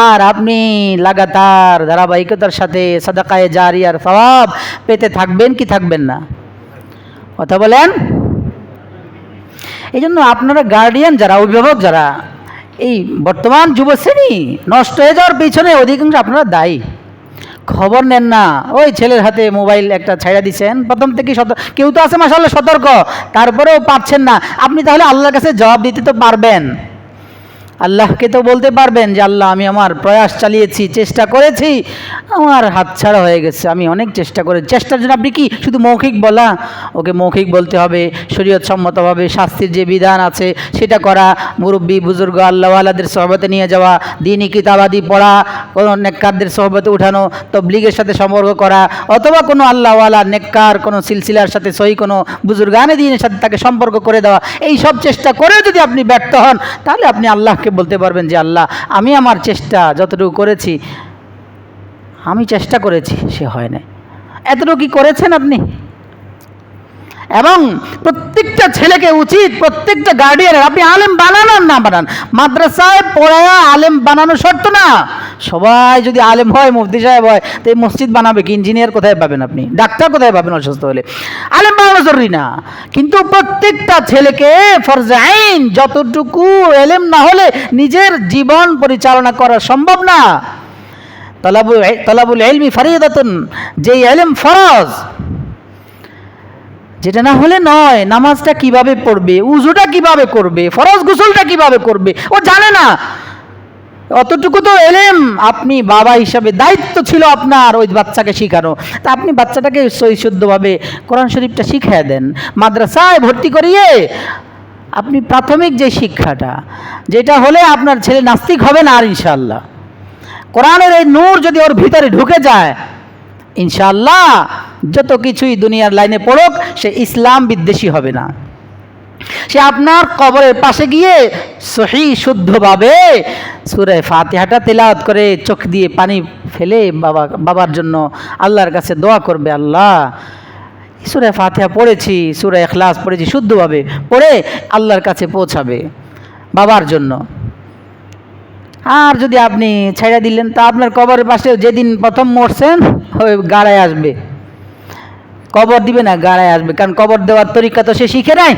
আর আপনি লাগাতার ধারাবাহিকতার সাথে সাদাকায়ে জারিয়ার সওয়াব পেতে থাকবেন কি থাকবেন না? কথা বলেন। এই জন্য আপনারা গার্ডিয়ান যারা, অভিভাবক যারা, এই বর্তমান যুবশ্রেণী নষ্ট হয়ে যাওয়ার পিছনে অধিকাংশ আপনারা দায়ী। খবর নেন না, ওই ছেলের হাতে মোবাইল একটা ছাইড়া দিচ্ছেন, প্রথম থেকে কেউ তো আছে মাশাআল্লাহ সতর্ক, তারপরেও পারছেন না, আপনি তাহলে আল্লাহর কাছে জবাব দিতে তো পারবেন, আল্লাহকে তো বলতে পারবেন যে আল্লাহ আমি আমার প্রয়াস চালিয়েছি, চেষ্টা করেছি, আমার হাতছাড়া হয়ে গেছে, আমি অনেক চেষ্টা করেছি। চেষ্টার জন্য আপনি কি শুধু মৌখিক বলা? ওকে মৌখিক বলতে হবে, শরীয়ত সম্মতভাবে শাস্তির যে বিধান আছে সেটা করা, মুরব্বী বুজুর্গ আল্লাহওয়ালাদের সোহবতে নিয়ে যাওয়া, দ্বীনি কিতাবাদি পড়া, কোনো নেককারদের সোহবতে উঠানো, তবলিগের সাথে সম্পর্ক করা, অথবা কোনো আল্লাহওয়ালা নেককার কোনো সিলসিলার সাথে সহি কোনো বুজুর্গানে দ্বীনের সাথে তাকে সম্পর্ক করে দেওয়া, এই সব চেষ্টা করেও যদি আপনি ব্যর্থ হন, তাহলে আপনি আল্লাহকে বলতে পারবেন যে আল্লাহ আমি আমার চেষ্টা যতটুকু করেছি, আমি চেষ্টা করেছি, সে হয় না। এতটুকু কি করেছেন আপনি? এবং প্রত্যেকটা ছেলেকে উচিত, প্রত্যেকটা গার্ডিয়ানের, আপনি আলেম বানান আর না বানান, মাদ্রাসায় পড়ায়া আলেম বানানো শর্ত না। সবাই যদি আলেম হয়, মুফতি সাহেব হয়, তো এই মসজিদ বানাবে কি? ইঞ্জিনিয়ার কোথায় পাবেন আপনি? ডাক্তার কোথায় পাবেন অসুস্থ হলে? আলেম বানানো জরুরি না, কিন্তু প্রত্যেকটা ছেলেকে ফরজে আইন, যতটুকু এলেম না হলে নিজের জীবন পরিচালনা করা সম্ভব না। তলাবুল ইলমি ফরিদাতুন, যে ইলম ফরজ, যেটা না হলে নয়। নামাজটা কিভাবে পড়বে, উযুটা কিভাবে করবে, ফরজ গোসলটা কিভাবে করবে, ও জানে না। অতটুকু তো এলেম, আপনি বাবা হিসাবে দায়িত্ব ছিল আপনার ওই বাচ্চাকে শিখানো। তা আপনি বাচ্চাটাকে সহিশুদ্ধভাবে কোরআন শরীফটা শিখিয়ে দেন, মাদ্রাসায় ভর্তি করিয়ে আপনি প্রাথমিক যে শিক্ষাটা, যেটা হলে আপনার ছেলে নাস্তিক হবে না। আর ইনশাআল্লাহ কোরআনের এই নূর যদি ওর ভিতরে ঢুকে যায়, ইনশাআল্লাহ যত কিছুই দুনিয়ার লাইনে পড়ুক, সে ইসলাম বিদ্বেষী হবে না। সে আপনার কবরের পাশে গিয়ে সহি শুদ্ধভাবে সূরা ফাতিহাটা তেলাওয়াত করে চোখ দিয়ে পানি ফেলে বাবার জন্য আল্লাহর কাছে দোয়া করবে, আল্লাহ সূরা ফাতিহা পড়েছি, সূরা ইখলাস পড়েছি, শুদ্ধভাবে পড়ে আল্লাহর কাছে পৌঁছাবে বাবার জন্য। আর যদি আপনি ছেড়ে দিলেন, তা আপনার কবরের পাশে যেদিন প্রথম মরছেন ওই গাড়ায় আসবে, কবর দিবে না, গাড়ায় আসবে, কারণ কবর দেওয়ার তরিকা তো সে শিখে নাই।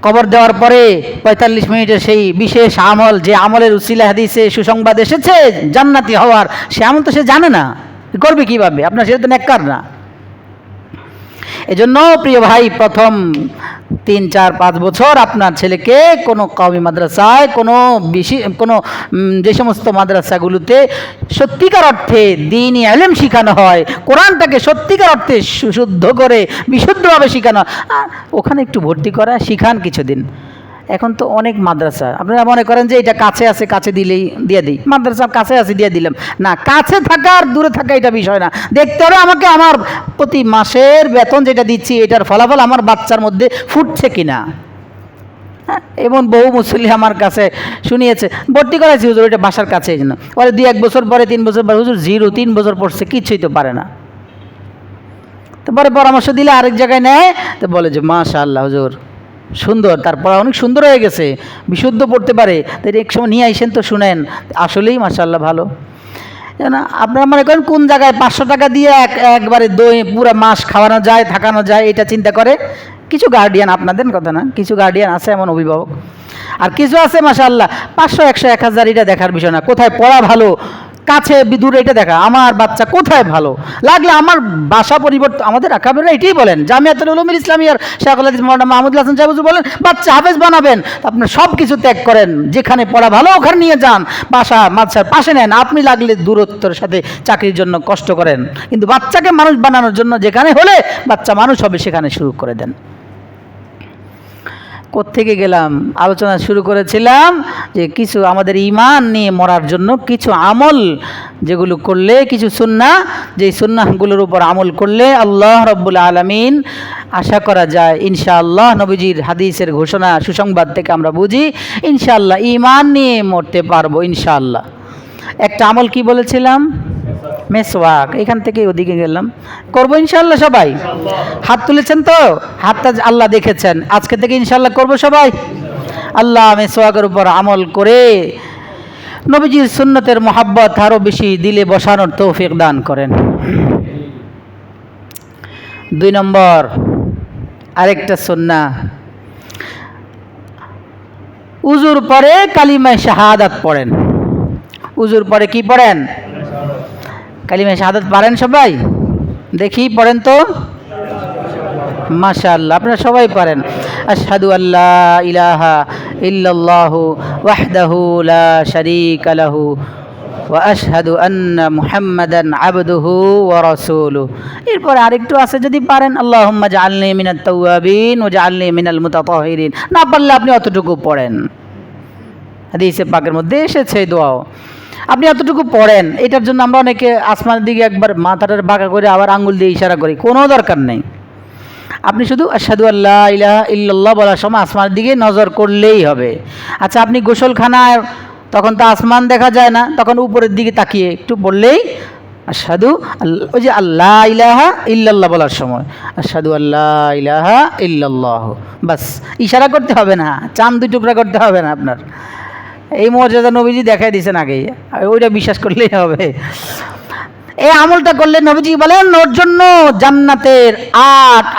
কবর দেওয়ার পরে 45 মিনিটের সেই বিশেষ আমল, যে আমলের উসিলা হাদিসে সুসংবাদ এসেছে জান্নাতি হওয়ার, সে আমল তো সে জানে না, করবে কিভাবে? আপনার সেটা তো নেককার না। এজন্য প্রিয় ভাই, প্রথম 3-4-5 বছর আপনার ছেলেকে কোনো কওমি মাদ্রাসায় কোনো যে সমস্ত মাদ্রাসাগুলোতে সত্যিকার অর্থে দ্বীনি ইলম শেখানো হয়, কোরআনটাকে সত্যিকার অর্থে শুদ্ধ করে বিশুদ্ধভাবে শেখানো, আর ওখানে একটু ভর্তি করা শিখান কিছুদিন। এখন তো অনেক মাদ্রাসা, আপনারা মনে করেন যে এটা কাছে আছে, কাছে দিলেই দিয়ে দিই, মাদ্রাসার কাছে আছে দিয়ে দিলাম না, কাছে থাকা আর দূরে থাকা এটা বিষয় না, দেখতে হবে আমাকে আমার প্রতি মাসের বেতন যেটা দিচ্ছি এটার ফলাফল আমার বাচ্চার মধ্যে ফুটছে কিনা। হ্যাঁ, এমন বহু মুসল্লি আমার কাছে শুনিয়েছে, ভর্তি করাইছি হুজুর এটা বাসার কাছে, এই জন্য বলে 2-1 বছর পরে 3 বছর পরে হুজুর 0 3 বছর পড়ছে, কিছুই তো পারে না। তারপরে পরামর্শ দিলে আরেক জায়গায় নেয়, তো বলে যে মাশাআল্লাহ হুজুর সুন্দর, তারপর অনেক সুন্দর হয়ে গেছে, বিশুদ্ধ পড়তে পারে, তাই এক সময় নিয়ে আইসেন তো শুনেন, আসলেই মাশাআল্লাহ ভালো। না আপনারা মনে করেন কোন জায়গায় 500 টাকা দিয়ে একবারে দই পুরো মাস খাওয়ানো যায়, থাকানো যায়, এটা চিন্তা করে কিছু গার্ডিয়ান, আপনাদের কথা না, কিছু গার্ডিয়ান আছে এমন অভিভাবক, আর কিছু আছে মাশাআল্লাহ 500 100 1000 এটা দেখার বিষয় না, কোথায় পড়া ভালো কাছে দূরে এটা দেখা, আমার বাচ্চা কোথায় ভালো লাগলে আমার বাসা পরিবর্তন, আমাদের আকাবেররা এটাই বলেন, জামিয়াতুল উলুমুল ইসলামিয়ার শাইখুল হাদিস মাওলানা মাহমুদুল হাসান সাহেব বলেন বাচ্চা হাফেজ বানাবেন, আপনার সব কিছু ত্যাগ করেন, যেখানে পড়া ভালো ওখানে নিয়ে যান, বাসা মাদ্রাসার পাশে নেন, আপনি লাগলে দূরত্বের সাথে চাকরির জন্য কষ্ট করেন, কিন্তু বাচ্চাকে মানুষ বানানোর জন্য যেখানে হলে বাচ্চা মানুষ হবে সেখানে শুরু করে দেন। কোত্থেকে গেলাম, আলোচনা শুরু করেছিলাম যে কিছু আমাদের ঈমান নিয়ে মরার জন্য কিছু আমল যেগুলো করলে, কিছু সুন্নাহ, যেই সুন্নাহগুলোর উপর আমল করলে আল্লাহ রাব্বুল আলামিন আশা করা যায় ইনশাআল্লাহ, নবীজির হাদিসের ঘোষণা সুসংবাদ থেকে আমরা বুঝি ইনশাআল্লাহ ঈমান নিয়ে মরতে পারবো ইনশাআল্লাহ। একটা আমল কি বলেছিলাম? মেসওয়াক। এখান থেকে ওদিকে গেলাম, করবো ইনশাআল্লাহ সবাই? হাত তুলেছেন তো? হাতটা আল্লাহ দেখেছেন, আজকে থেকে ইনশাআল্লাহ করবো সবাই। আল্লাহ মেসওয়াকের উপর আমল করে নবীজির সুন্নতের মহাব্বত আরো বেশি দিলে বসানোর তৌফিক দান করেন। 2 নম্বর আরেকটা সুন্নাহ, উজুর পরে কালিমায়ে শাহাদাত পড়েন। উজুর পরে কি পড়েন? কালিমায়ে শাহাদাত পারেন সবাই? দেখি পড়েন তো, মাশাআল্লাহ আপনারা সবাই পারেন। আশহাদু আল্লা ইলাহা ইল্লাল্লাহু ওয়াহদাহু লা শারীকা লাহু ওয়া আশহাদু আন্না মুহাম্মাদান আবদুহু ওয়া রাসূলুহু। এরপরে আরেকটু আছে যদি পারেন, আল্লাহুম্মা জাআলনি মিনাত তাওয়াবিন ওয়া জাআলনি মিনাল মুতাতাহহিরিন। না পারলে আপনি অতটুকু পড়েন, হাদিসে পাকের মধ্যে এসেছে এই দোয়াও, আপনি এতটুকু পড়েন। এটার জন্য আমরা অনেকে আসমানের দিকে একবার মাথাটার বাঁকা করে আবার আঙ্গুল দিয়ে ইশারা করি, কোনো দরকার নেই। আপনি শুধু আশহাদু আল্লা ইলাহা ইল্লাল্লাহ বলার সময় আসমানের দিকে নজর করলেই হবে। আচ্ছা আপনি গোসলখানায়, তখন তো আসমান দেখা যায় না, তখন উপরের দিকে তাকিয়ে একটু বললেই আশহাদু, ওই যে আল্লাহ ইলাহা ইল্লাল্লাহ বলার সময় আশহাদু আল্লাহ ইলাহা ইল্লাল্লাহ, বাস ইশারা করতে হবে না, চাঁদ 2 টুকরা করতে হবে না আপনার। এই মর্যাদা নবীজি দেখাই দিয়েছেন আগেই, ওইটা বিশ্বাস করলেই হবে। এই আমলটা করলে নবীজি বলেন ওর জন্য জান্নাতের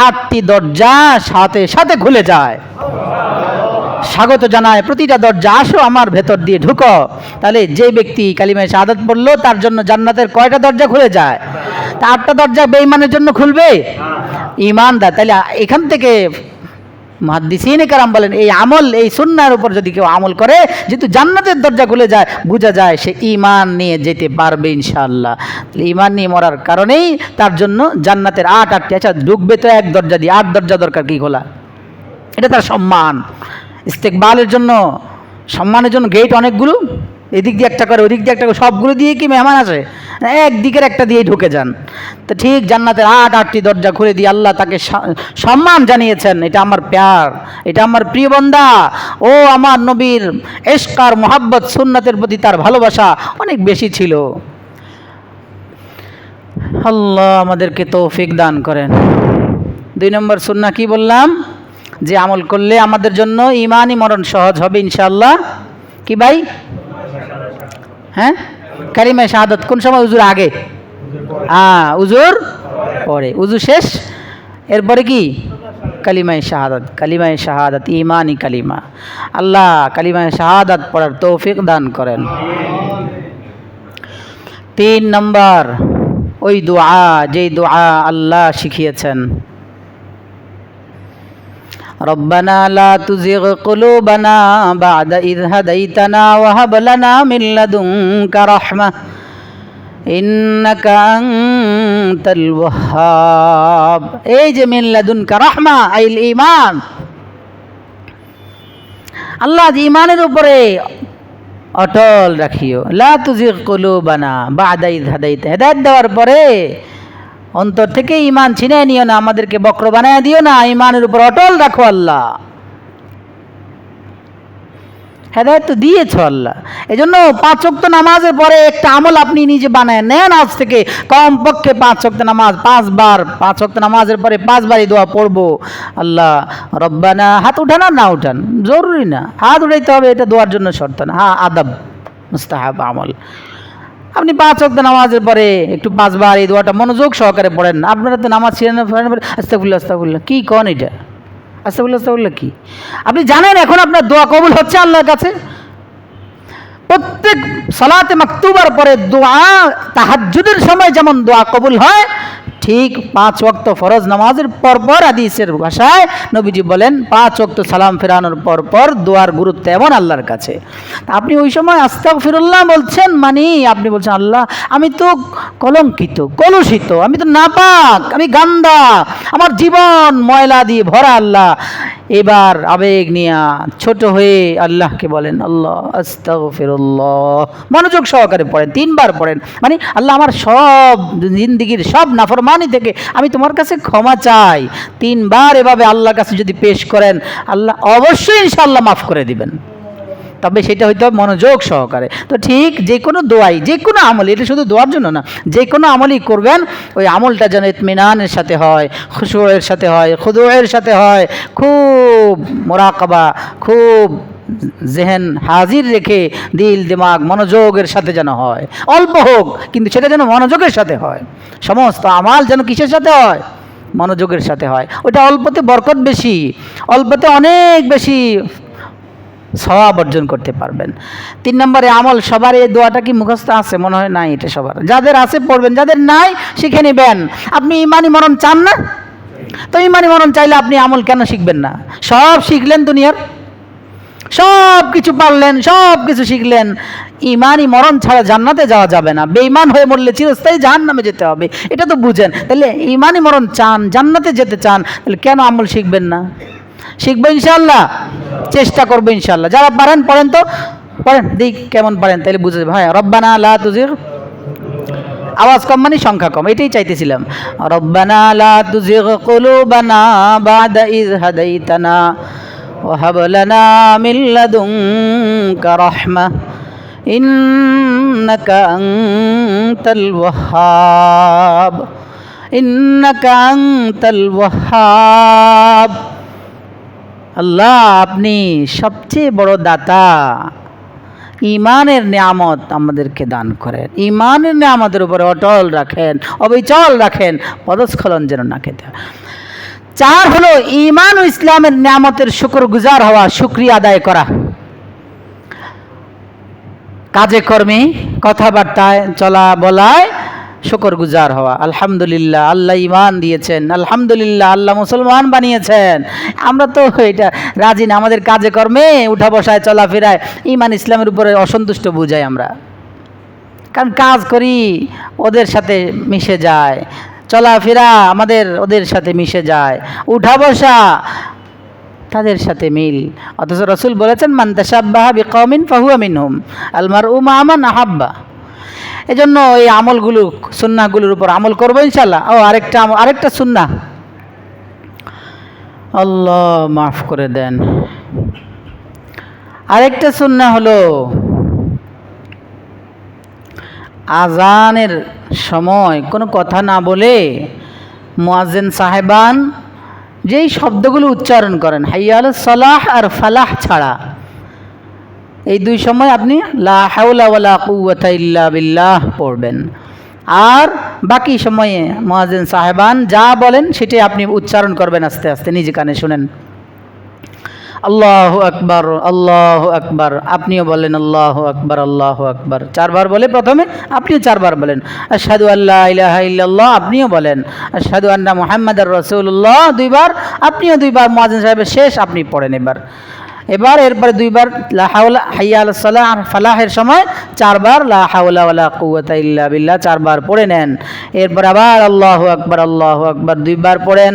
8টি দরজা সাথে সাথে খুলে যায়, স্বাগত জানায় প্রতিটা দরজা, আসো আমার ভেতর দিয়ে ঢুকো। তাহলে যে ব্যক্তি কালিমায়ে শাহাদাত পড়লো তার জন্য জান্নাতের কয়টা দরজা খুলে যায়? তা 8টা দরজা বেঈমানের জন্য খুলবে, ঈমানদার। তাহলে এখান থেকে মুহাদ্দিসিনে কেরাম বলেন এই আমল, এই সুন্নাহর উপর যদি কেউ আমল করে, যেহেতু জান্নাতের দরজা খুলে যায়, বোঝা যায় সে ঈমান নিয়ে যেতে পারবে ইনশাআল্লাহ। ঈমান নিয়ে মরার কারণেই তার জন্য জান্নাতের 8টি, আচ্ছা ঢুকবে তো 1 দরজা দিয়ে, 8 দরজা দরকার কি খোলা? এটা তার সম্মান, ইস্তেকবালের জন্য, সম্মানের জন্য গেট অনেকগুলো, এদিক দিয়ে একটা করে ওদিক দিয়ে একটা করে, সবগুলো দিয়ে কি মেহমান আসে? একদিকের একটা দিয়ে ঢুকে যান। তো ঠিক জান্নাতের 8টি দরজা খুলে দিয়ে আল্লাহ তাকে সম্মান জানিয়েছেন, এটা আমার প্যার, এটা আমার প্রিয় বান্দা, ও আমার নবীর ইশক আর মুহাব্বত, সুন্নাতের প্রতি তার ভালোবাসা অনেক বেশি ছিল। আল্লাহ আমাদেরকে তৌফিক দান করেন। 2 নম্বর সুন্নাহ কি বললাম? যে আমল করলে আমাদের জন্য ঈমানি মরণ সহজ হবে ইনশাআল্লাহ। কি ভাই? হ্যাঁ, কালিমায়ে শাহাদাত কোন সময়? উজুর আগে, উজুর পরে, উজু শেষ, এরপরে কি? কালিমায়ে শাহাদাত। কালিমায়ে শাহাদাত ঈমানি কালিমা। আল্লাহ কালিমায়ে শাহাদাত পড়ার তৌফিক দান করেন। 3 নম্বর ওই দোয়া, যেই দোয়া আল্লাহ শিখিয়েছেন, রব্বানা লা তুজিগ কুলুবানা বা'দা ইয হাদাইতানা ওয়া হাব লানা মিন লাদুনকা রাহমাহ ইন্নাকা আনতাল ওয়াহ্হাব। এই যে মিন লাদুনকা রাহমা আইল ঈমান, আল্লাহ ঈমানের উপরে অটল রাখিও। লা তুজিগ কুলুবানা বা'দা ইয হাদাইতা, হেদায়েত দেওয়ার পরে অন্তর থেকে ঈমান ছিনিয়ে নিও না, আমাদেরকে বক্র বানায় দিও না, ঈমানের উপর অটল রাখো আল্লাহ। হেদায়েত তো দিয়েছ আল্লাহ। এই জন্য 5 ওয়াক্ত নামাজের পরে একটা আমল আপনি নিজে বানায় নেন আজ থেকে, কমপক্ষে 5 ওয়াক্ত নামাজ 5 বার, 5 ওয়াক্ত নামাজের পরে 5 বারই দোয়া পড়বো। আল্লাহ রব্বানা, হাত উঠান আর না উঠান জরুরি না, হাত উঠাইতে হবে এটা দোয়ার জন্য শর্ত না, হ্যাঁ আদাব মুস্তাহাব আমল। আপনি 5 ওয়াক্ত নামাজের পরে একটু 5 বার এই দোয়াটা মনোযোগ সহকারে পড়েন। আপনারা তো নামাজ ছিলেন আস্তাগফিরুল্লাহ আস্তাগফিরুল্লাহ, কি কন এটা আস্তাগফিরুল্লাহ আস্তাগফিরুল্লাহ কি? আপনি জানেন এখন আপনার দোয়া কবুল হচ্ছে আল্লাহর কাছে? প্রত্যেক সালাতে মাকতুবার পরে দোয়া, তাহাজ্জুদের সময় যেমন দোয়া কবুল হয়, ঠিক 5 ওয়াক্ত ফরজ নামাজের পরপর হাদিসের ভাষায় নবীজি বলেন 5 ওয়াক্ত সালাম ফেরানোর পরপর দোয়ার গুরুত্ব এমন আল্লাহর কাছে। আপনি ওই সময় আস্তাগফিরুল্লাহ বলছেন, মানে আপনি বলছেন আল্লাহ আমি তো কলঙ্কিত, কলুষিত, আমি তো নাপাক, আমি গান্দা, আমার জীবন ময়লা দিয়ে ভরা আল্লাহ। এবার আবেগ নিয়ে ছোট হয়ে আল্লাহকে বলেন আল্লাহ আস্তাগফিরুল্লাহ, মনোযোগ সহকারে পড়েন, 3 বার পড়েন, মানে আল্লাহ আমার সব জিন্দিগির সব নাফরমানি থেকে আমি তোমার কাছে ক্ষমা চাই। 3 বার এভাবে আল্লাহর কাছে যদি পেশ করেন, আল্লাহ অবশ্যই ইনশাআল্লাহ মাফ করে দিবেন। তবে সেটা হইতে হবে মনোযোগ সহকারে। তো ঠিক যে কোনো দোয়াই, যে কোনো আমল, এটা শুধু দোয়ার জন্য না, যে কোনো আমলই করবেন ওই আমলটা যেন ইতমিনানের সাথে হয়, খুশুয়ের সাথে হয়, খুদুয়ের সাথে হয়, খুব মোরাকাবা, খুব জেহেন হাজির রেখে দিল দিমাগ মনোযোগের সাথে যেন হয়। অল্প হোক কিন্তু সেটা যেন মনোযোগের সাথে হয়। সমস্ত আমাল যেন কিসের সাথে হয়? মনোযোগের সাথে হয়। ওটা অল্পতে বরকত বেশি, অল্পতে অনেক বেশি সওয়াব অর্জন করতে পারবেন। 3 নম্বরে আমল, সবার এই দোয়াটা কি মুখস্থ আছে? মনে হয় নাই এটা সবার। যাদের আছে পড়বেন, যাদের নাই শিখে নেবেন। আপনি ইমানি মরণ চান না? তো ইমানি মরণ চাইলে আপনি আমল কেন শিখবেন না? সব শিখলেন, দুনিয়ার সব কিছু পারলেন, সব কিছু শিখলেন, ইমানি মরণ ছাড়া জান্নাতে যাওয়া যাবে না। বেঈমান হয়ে মরলে চিরস্থায়ী জাহান্নামে যেতে হবে, এটা তো বুঝেন। তাহলে ইমানি মরণ চান, জান্নাতে যেতে চান, তাহলে কেন আমল শিখবেন না? শিখবো ইনশাআল্লাহ, চেষ্টা করবো ইনশাআল্লাহ। যারা পারেন পড়েন, তো পড়েন, দেখ কেমন পারেন, তাহলে বুঝে যাবে। হ্যাঁ, রব্বানা লা তুজিগ, আওয়াজ কম মানে সংখ্যা কম, এটাই চাইতেছিলাম। রব্বানা লা তুজিগ কুলুবানা বা'দা ইয হাদাইতানা ওয়া হাব লানা মিন লাদুনকা রাহমাহ ইন্নাকা আনতাল ওয়াহ্হাব, ইন্নাকা আনতাল ওয়াহ্হাব। আল্লাহ আপনি সবচেয়ে বড় দাতা, ইমানের নিয়ামত আমাদেরকে দান করেন, ইমানের নিয়ামতের উপরে অটল রাখেন, অবিচল রাখেন, পদস্খলন যেন না খেতে হয়। 4 হলো ইমান ও ইসলামের নিয়ামতের শুকরগুজার হওয়া, শুকরিয়া আদায় করা। কাজে কর্মে, কথাবার্তায়, চলা বলায় শুকরগুজার হওয়া। আলহামদুলিল্লাহ আল্লাহ ইমান দিয়েছেন, আলহামদুলিল্লাহ আল্লাহ মুসলমান বানিয়েছেন। আমরা তো এটা রাজি না, আমাদের কাজে কর্মে, উঠা বসায়, চলাফেরায় ইমান ইসলামের উপরে অসন্তুষ্ট বুঝাই আমরা। কারণ কাজ করি ওদের সাথে মিশে যায়, চলাফেরা আমাদের ওদের সাথে মিশে যায়, উঠা বসা তাদের সাথে মিল। অথচ রাসূল বলেছেন মান তাশাব্বাহা বিকওমিন ফাহুয়া মিনহুম, আল মারউ মা মান আহাব্বা। এজন্য এই আমলগুলো, সুন্নাহগুলোর উপর আমল করবো ইনশাআল্লাহ। ও আরেকটা সুন্নাহ, আল্লাহ মাফ করে দেন, আরেকটা সুন্নাহ হলো আজানের সময় কোনো কথা না বলে মুয়াজ্জিন সাহেবান যেই শব্দগুলো উচ্চারণ করেন, হাইয়া আলাস সালাহ আর ফালাহ ছাড়া, এই 2 সময় আপনি লা হাওলা ওয়ালা কুওয়াতা ইল্লা বিল্লাহ পড়বেন। আর বাকি সময়ে মুয়াজ্জিন সাহেবান যা বলেন সেটাই আপনি উচ্চারণ করবেন আস্তে আস্তে, নিজে কানে শুনেন। আল্লাহু আকবার, আল্লাহু আকবার, আপনিও বলেন আল্লাহু আকবার, আল্লাহু আকবার, 4 বার বলে প্রথমে, আপনিও 4 বার বলেন। আশহাদু আল্লা ইলাহা ইল্লাল্লাহ, আপনিও বলেন। আশহাদু আন্না মুহাম্মাদার রাসূলুল্লাহ, 2 বার, আপনিও 2 বার। মুয়াজ্জিন সাহেবের শেষ, আপনি পড়েন এবার এরপরে 2 বার লা হাওলা হাইয়া আলাস সালাহ ফালাহের সময় 4 বার লা হাওলা ওয়ালা কুওয়াতা ইল্লা বিল্লাহ 4 বার পড়ে নেন। এরপর আবার আল্লাহু আকবার, আল্লাহু আকবার 2 বার পড়েন।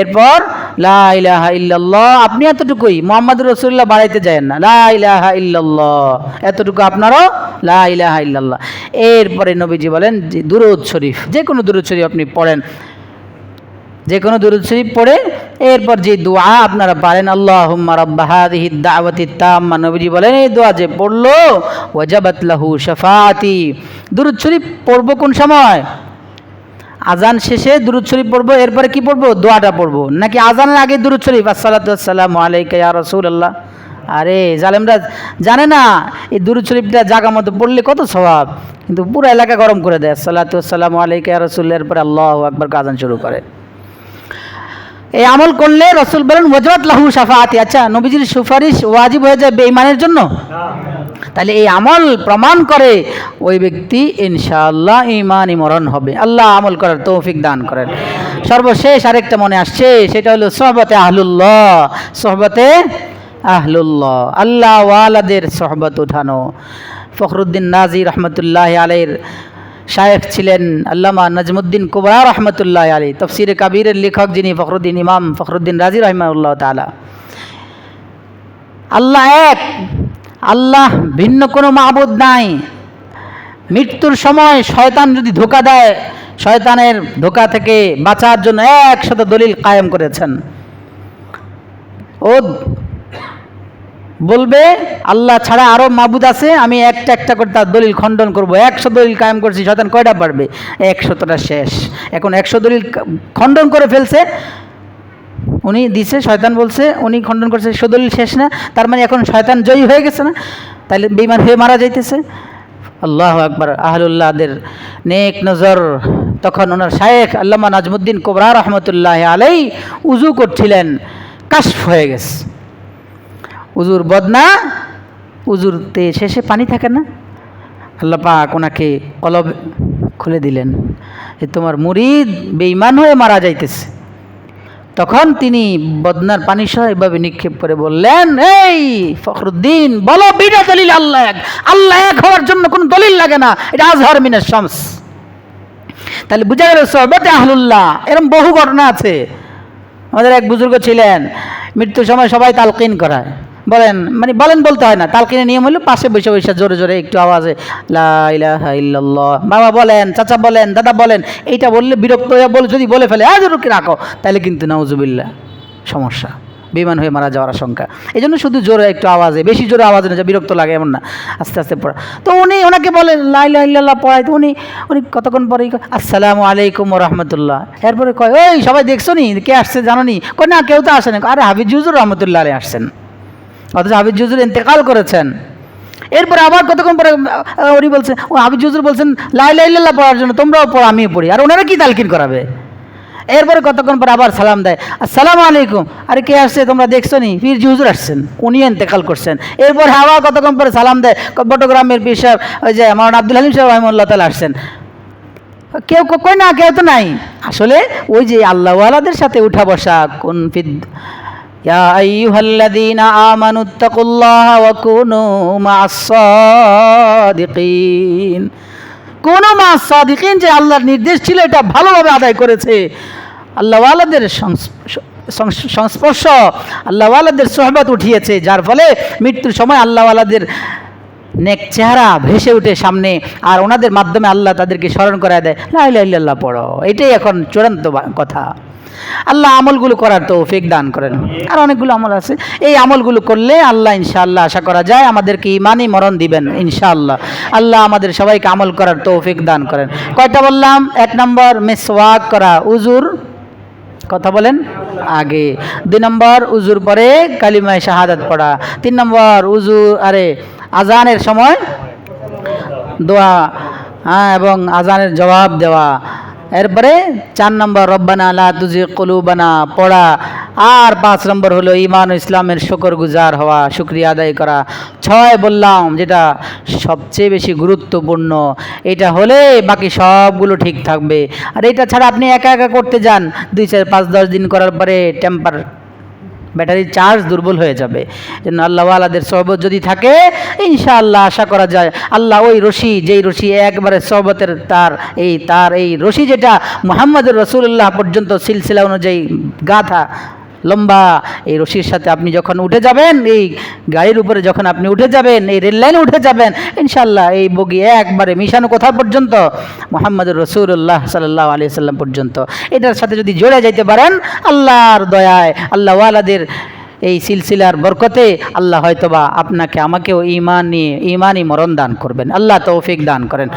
এরপর লা ইলাহা ইল্লাল্লাহ, আপনি এতটুকুই, মুহাম্মাদুর রাসূলুল্লাহ বাড়াইতে যায়েন না, লা ইলাহা ইল্লাল্লাহ এতটুকু আপনারও লা ইলাহা ইল্লাল্লাহ। এরপরে নবীজি বলেন যে দুরূদ শরীফ, যে কোনো দুরূদ শরীফ আপনি পড়েন, যে কোনো দুরূদ শরীফ পড়ে এরপর যে দোয়া আপনারা পারেন, আল্লাহুম্মা রাব্বা হাযিহিদ দাওয়াতিত তাম্মা, নবীজি বলেন এই দোয়া যে পড়লো ওয়াজাবাত লাহু শাফাআতি। দুরূদ শরীফ পড়ব কোন সময়? আজান শেষে দুরূদ শরীফ পড়ব, এরপরে কি পড়ব? দোয়াটা পড়ব, নাকি আজানের আগে দুরূদ শরীফ আসসালাতু ওয়াসসালামু আলাইকা ইয়া রাসূলুল্লাহ? আরে জালেমরা জানে না এই দুরূদ শরীফটা জাগা মতো পড়লে কত সওয়াব, কিন্তু পুরো এলাকা গরম করে দেয়। আসসালাতু ওয়াসসালামু আলাইকা ইয়া রাসূলুল্লাহ, এরপরে আল্লাহু আকবার আজান শুরু করে। এই আমল করলে রাসূল বলেন ওয়াজাবাত লাহু শাফাআতি। আচ্ছা, নবীজির সুপারিশ ওয়াজিব হয়ে যায় বেঈমানের জন্য? তাহলে এই আমল প্রমাণ করে ওই ব্যক্তি ইনশাআল্লাহ ঈমানি মরণ হবে। আল্লাহ আমল করার তৌফিক দান করেন। সর্বশেষ আরেকটা মনে আসছে, সেটা হলো সোহবতে আহলুল্লাহ। সোহবতে আহলুল্লাহ, আল্লাহ ওয়ালাদের সোহবত উঠানো। ফখরুদ্দিন নাজি রহমতুল্লাহ আলাইহির শায়েখ ছিলেন আল্লামা নাজমুদ্দিন কুবরা রহমতুল্লাহ আলাইহি, তাফসীরে কাবীরের লেখক যিনি ফখরুদ্দিন, ইমাম ফখরুদ্দিন রাজি রাহিমাহুল্লাহ তাআলা। আল্লাহ এক, আল্লাহ ভিন্ন কোনো মাবুদ নাই। মৃত্যুর সময় শয়তান যদি ধোঁকা দেয়, শয়তানের ধোঁকা থেকে বাঁচার জন্য 100 দলিল কায়েম করেছেন। ও বলবে আল্লাহ ছাড়া আরও মাবুদ আছে, আমি একটা একটা করে তার দলিল খণ্ডন করব। 100 দলিল কায়েম করছি, শয়তান কয়টা পারবে? 100টা শেষ। এখন 100 দলিল খণ্ডন করে ফেলছে, উনি দিছে, শয়তান বলছে, উনি খণ্ডন করছে, 100 দলিল শেষ না, তার মানে এখন শয়তান জয়ী হয়ে গেছে না? তাহলে বেঈমান হয়ে মারা যাইতেছে। আল্লাহু আকবার। আহলুল্লাহদের নেক নজর, তখন ওনার শায়েখ আল্লামা নাজমুদ্দিন কুবরা রহমতুল্লাহ আলাইহি উজু করছিলেন, কাশফ হয়ে গেছে। উজুর বদনা, উজুরতে শেষে পানি থাকে না, আল্লাহ পাক ওনাকে কলব খুলে দিলেন, এ তোমার মুরিদ বেঈমান হয়ে মারা যাইতেছে। তখন তিনি বদনার পানি সহ এভাবে নিক্ষেপ করে বললেন, এই ফখরুদ্দিন বলো বিনা দলিল আল্লাহ এক। আল্লাহ এক হওয়ার জন্য কোনো দলিল লাগে না, এটা আজহার মিনাশ শামস। তাহলে বুঝা গেল সোহবতে আহলুল্লাহ। এরকম বহু ঘটনা আছে। আমাদের এক বুজুর্গ ছিলেন, মৃত্যুর সময় সবাই তালকিন করায়, বলেন মানে বলেন বলতে হয় না, তালকিনের নিয়ম হলো পাশে বসে বসে জোরে জোরে একটু আওয়াজে লা ইলাহা ইল্লাল্লাহ, বাবা বলেন, চাচা বলেন, দাদা বলেন। এইটা বললে বিরক্ত হয়ে যদি বলে ফেলে জোরে রাখো, তাহলে কিন্তু নাউজুবিল্লাহ সমস্যা, বেঈমান হয়ে মারা যাওয়ার আশঙ্কা। এই জন্য শুধু জোরে একটু আওয়াজে, বেশি জোরে আওয়াজে না যে বিরক্ত লাগে এমন না, আস্তে আস্তে পড়া। তো ওনাকে বলেন লা ইলাহা ইল্লাল্লাহ পড়ায়, তো উনি কতক্ষণ পরেই আসসালামু আলাইকুম ওয়া রাহমাতুল্লাহ। এরপরে কয়, ওই সবাই দেখছো নি, কে আসছে জানো নি? কয় না, কেউ তো আসেনি। আরে হাফিজ হুজুর রহমতুল্লাহ আলাইহি আসছেন, অথচ হাফিজ হুজুর ইন্তেকাল করেছেন। এরপরে আবার কতক্ষণ পরে উনি বলছেন, ও হাফিজ হুজুর বলছেন লা ইলাহা ইল্লাল্লাহ পড়ার জন্য, তোমরাও পড়ো আমিও পড়ি। আর ওনারা কি তালকিন করাবে? এরপরে কতক্ষণ পরে আবার সালাম দেয়, আসসালামু আলাইকুম। আরে কে আসছে তোমরা দেখছো নি? পীরজি হুজুর আসছেন, উনিও ইন্তেকাল করছেন। এরপরে আবার কতক্ষণ পরে সালাম দেয়, বটগ্রামের পীর সাহেব, ওই যে মাওলানা আব্দুল হালিম সাহেব রহিমাহুল্লাহ তাআলা আসছেন। কেউ কই না, কেউ তো নাই। আসলে ওই যে আল্লাহওয়ালাদের সাথে উঠা বসা। কোন ফিদ ইয়া আইয়ুহাল্লাযীনা আমানুত্তাকুল্লাহা ওয়া কুনু মা'আস সাদিকিন। কোন মা'আস সাদিকিন, যে আল্লাহর নির্দেশ ছিল এটা ভালোভাবে আদায় করেছে। আল্লাহওয়ালাদের সংস্পর্শ, আল্লাহওয়ালাদের সোহবত উঠিয়েছে, যার ফলে মৃত্যুর সময় আল্লাহওয়ালাদের নেক চেহারা ভেসে উঠে সামনে, আর ওনাদের মাধ্যমে আল্লাহ তাদেরকে স্মরণ করায় দেয়, লা ইলাহা ইল্লাল্লাহ পড়ো। এটাই এখন চূড়ান্ত কথা। আল্লাহ আমলগুলো করার তৌফিক দান করেন। আর অনেকগুলো আমল আছে, এই আমলগুলো করলে আল্লাহ ইনশাআল্লাহ আশা করা যায় আমাদেরকে ঈমানি মরণ দিবেন ইনশাআল্লাহ। আল্লাহ আমাদের সবাইকে আমল করার তৌফিক দান করেন। কয়টা বললাম? 1 নম্বর মিসওয়াক করা, উজুর কথা বলেন আগে। 2 নম্বর উজুর পরে কালিমায়ে শাহাদাত পড়া। 3 নম্বর উজু আজানের সময় দোয়া, এবং আজানের জবাব দেওয়া। এরপরে 4 নম্বর রব্বানা লা তুজিগ কুলুবানা পড়া, আর 5 নম্বর হলো ঈমান ও ইসলামের শুকরগুজার হওয়া, শুকরিয়া আদায় করা। 6 বললাম যেটা সবচেয়ে বেশি গুরুত্বপূর্ণ, এটা হলে বাকি সবগুলো ঠিক থাকবে। আর এটা ছাড়া আপনি একা একা করতে যান, 2, 4, 5, 10 দিন করার পরে ব্যাটারির চার্জ দুর্বল হয়ে যাবে। জন্য আল্লাহওয়ালাদের সহবত যদি থাকে ইনশাআল্লাহ আশা করা যায় আল্লাহ ওই রশি, যেই রশি একবারে সহবতের তার এই রশি যেটা মুহাম্মদুর রাসূলুল্লাহ পর্যন্ত সিলসিলা অনুযায়ী গাথা লম্বা, এই রশির সাথে আপনি যখন উঠে যাবেন, এই গাড়ির উপরে যখন আপনি উঠে যাবেন, এই রেল লাইনে উঠে যাবেন, ইনশাআল্লাহ এই বগি একবারে মিশানো কোথাও পর্যন্ত, মুহাম্মদুর রাসূলুল্লাহ সাল্লাল্লাহু আলাইহি সাল্লাম পর্যন্ত। এটার সাথে যদি জড়ে যাইতে পারেন আল্লাহর দয়ায়, আল্লাহওয়ালাদের এই সিলসিলার বরকতে আল্লাহ হয়তোবা আপনাকে আমাকেও ঈমানই মরণ দান করবেন। আল্লাহ তৌফিক দান করেন।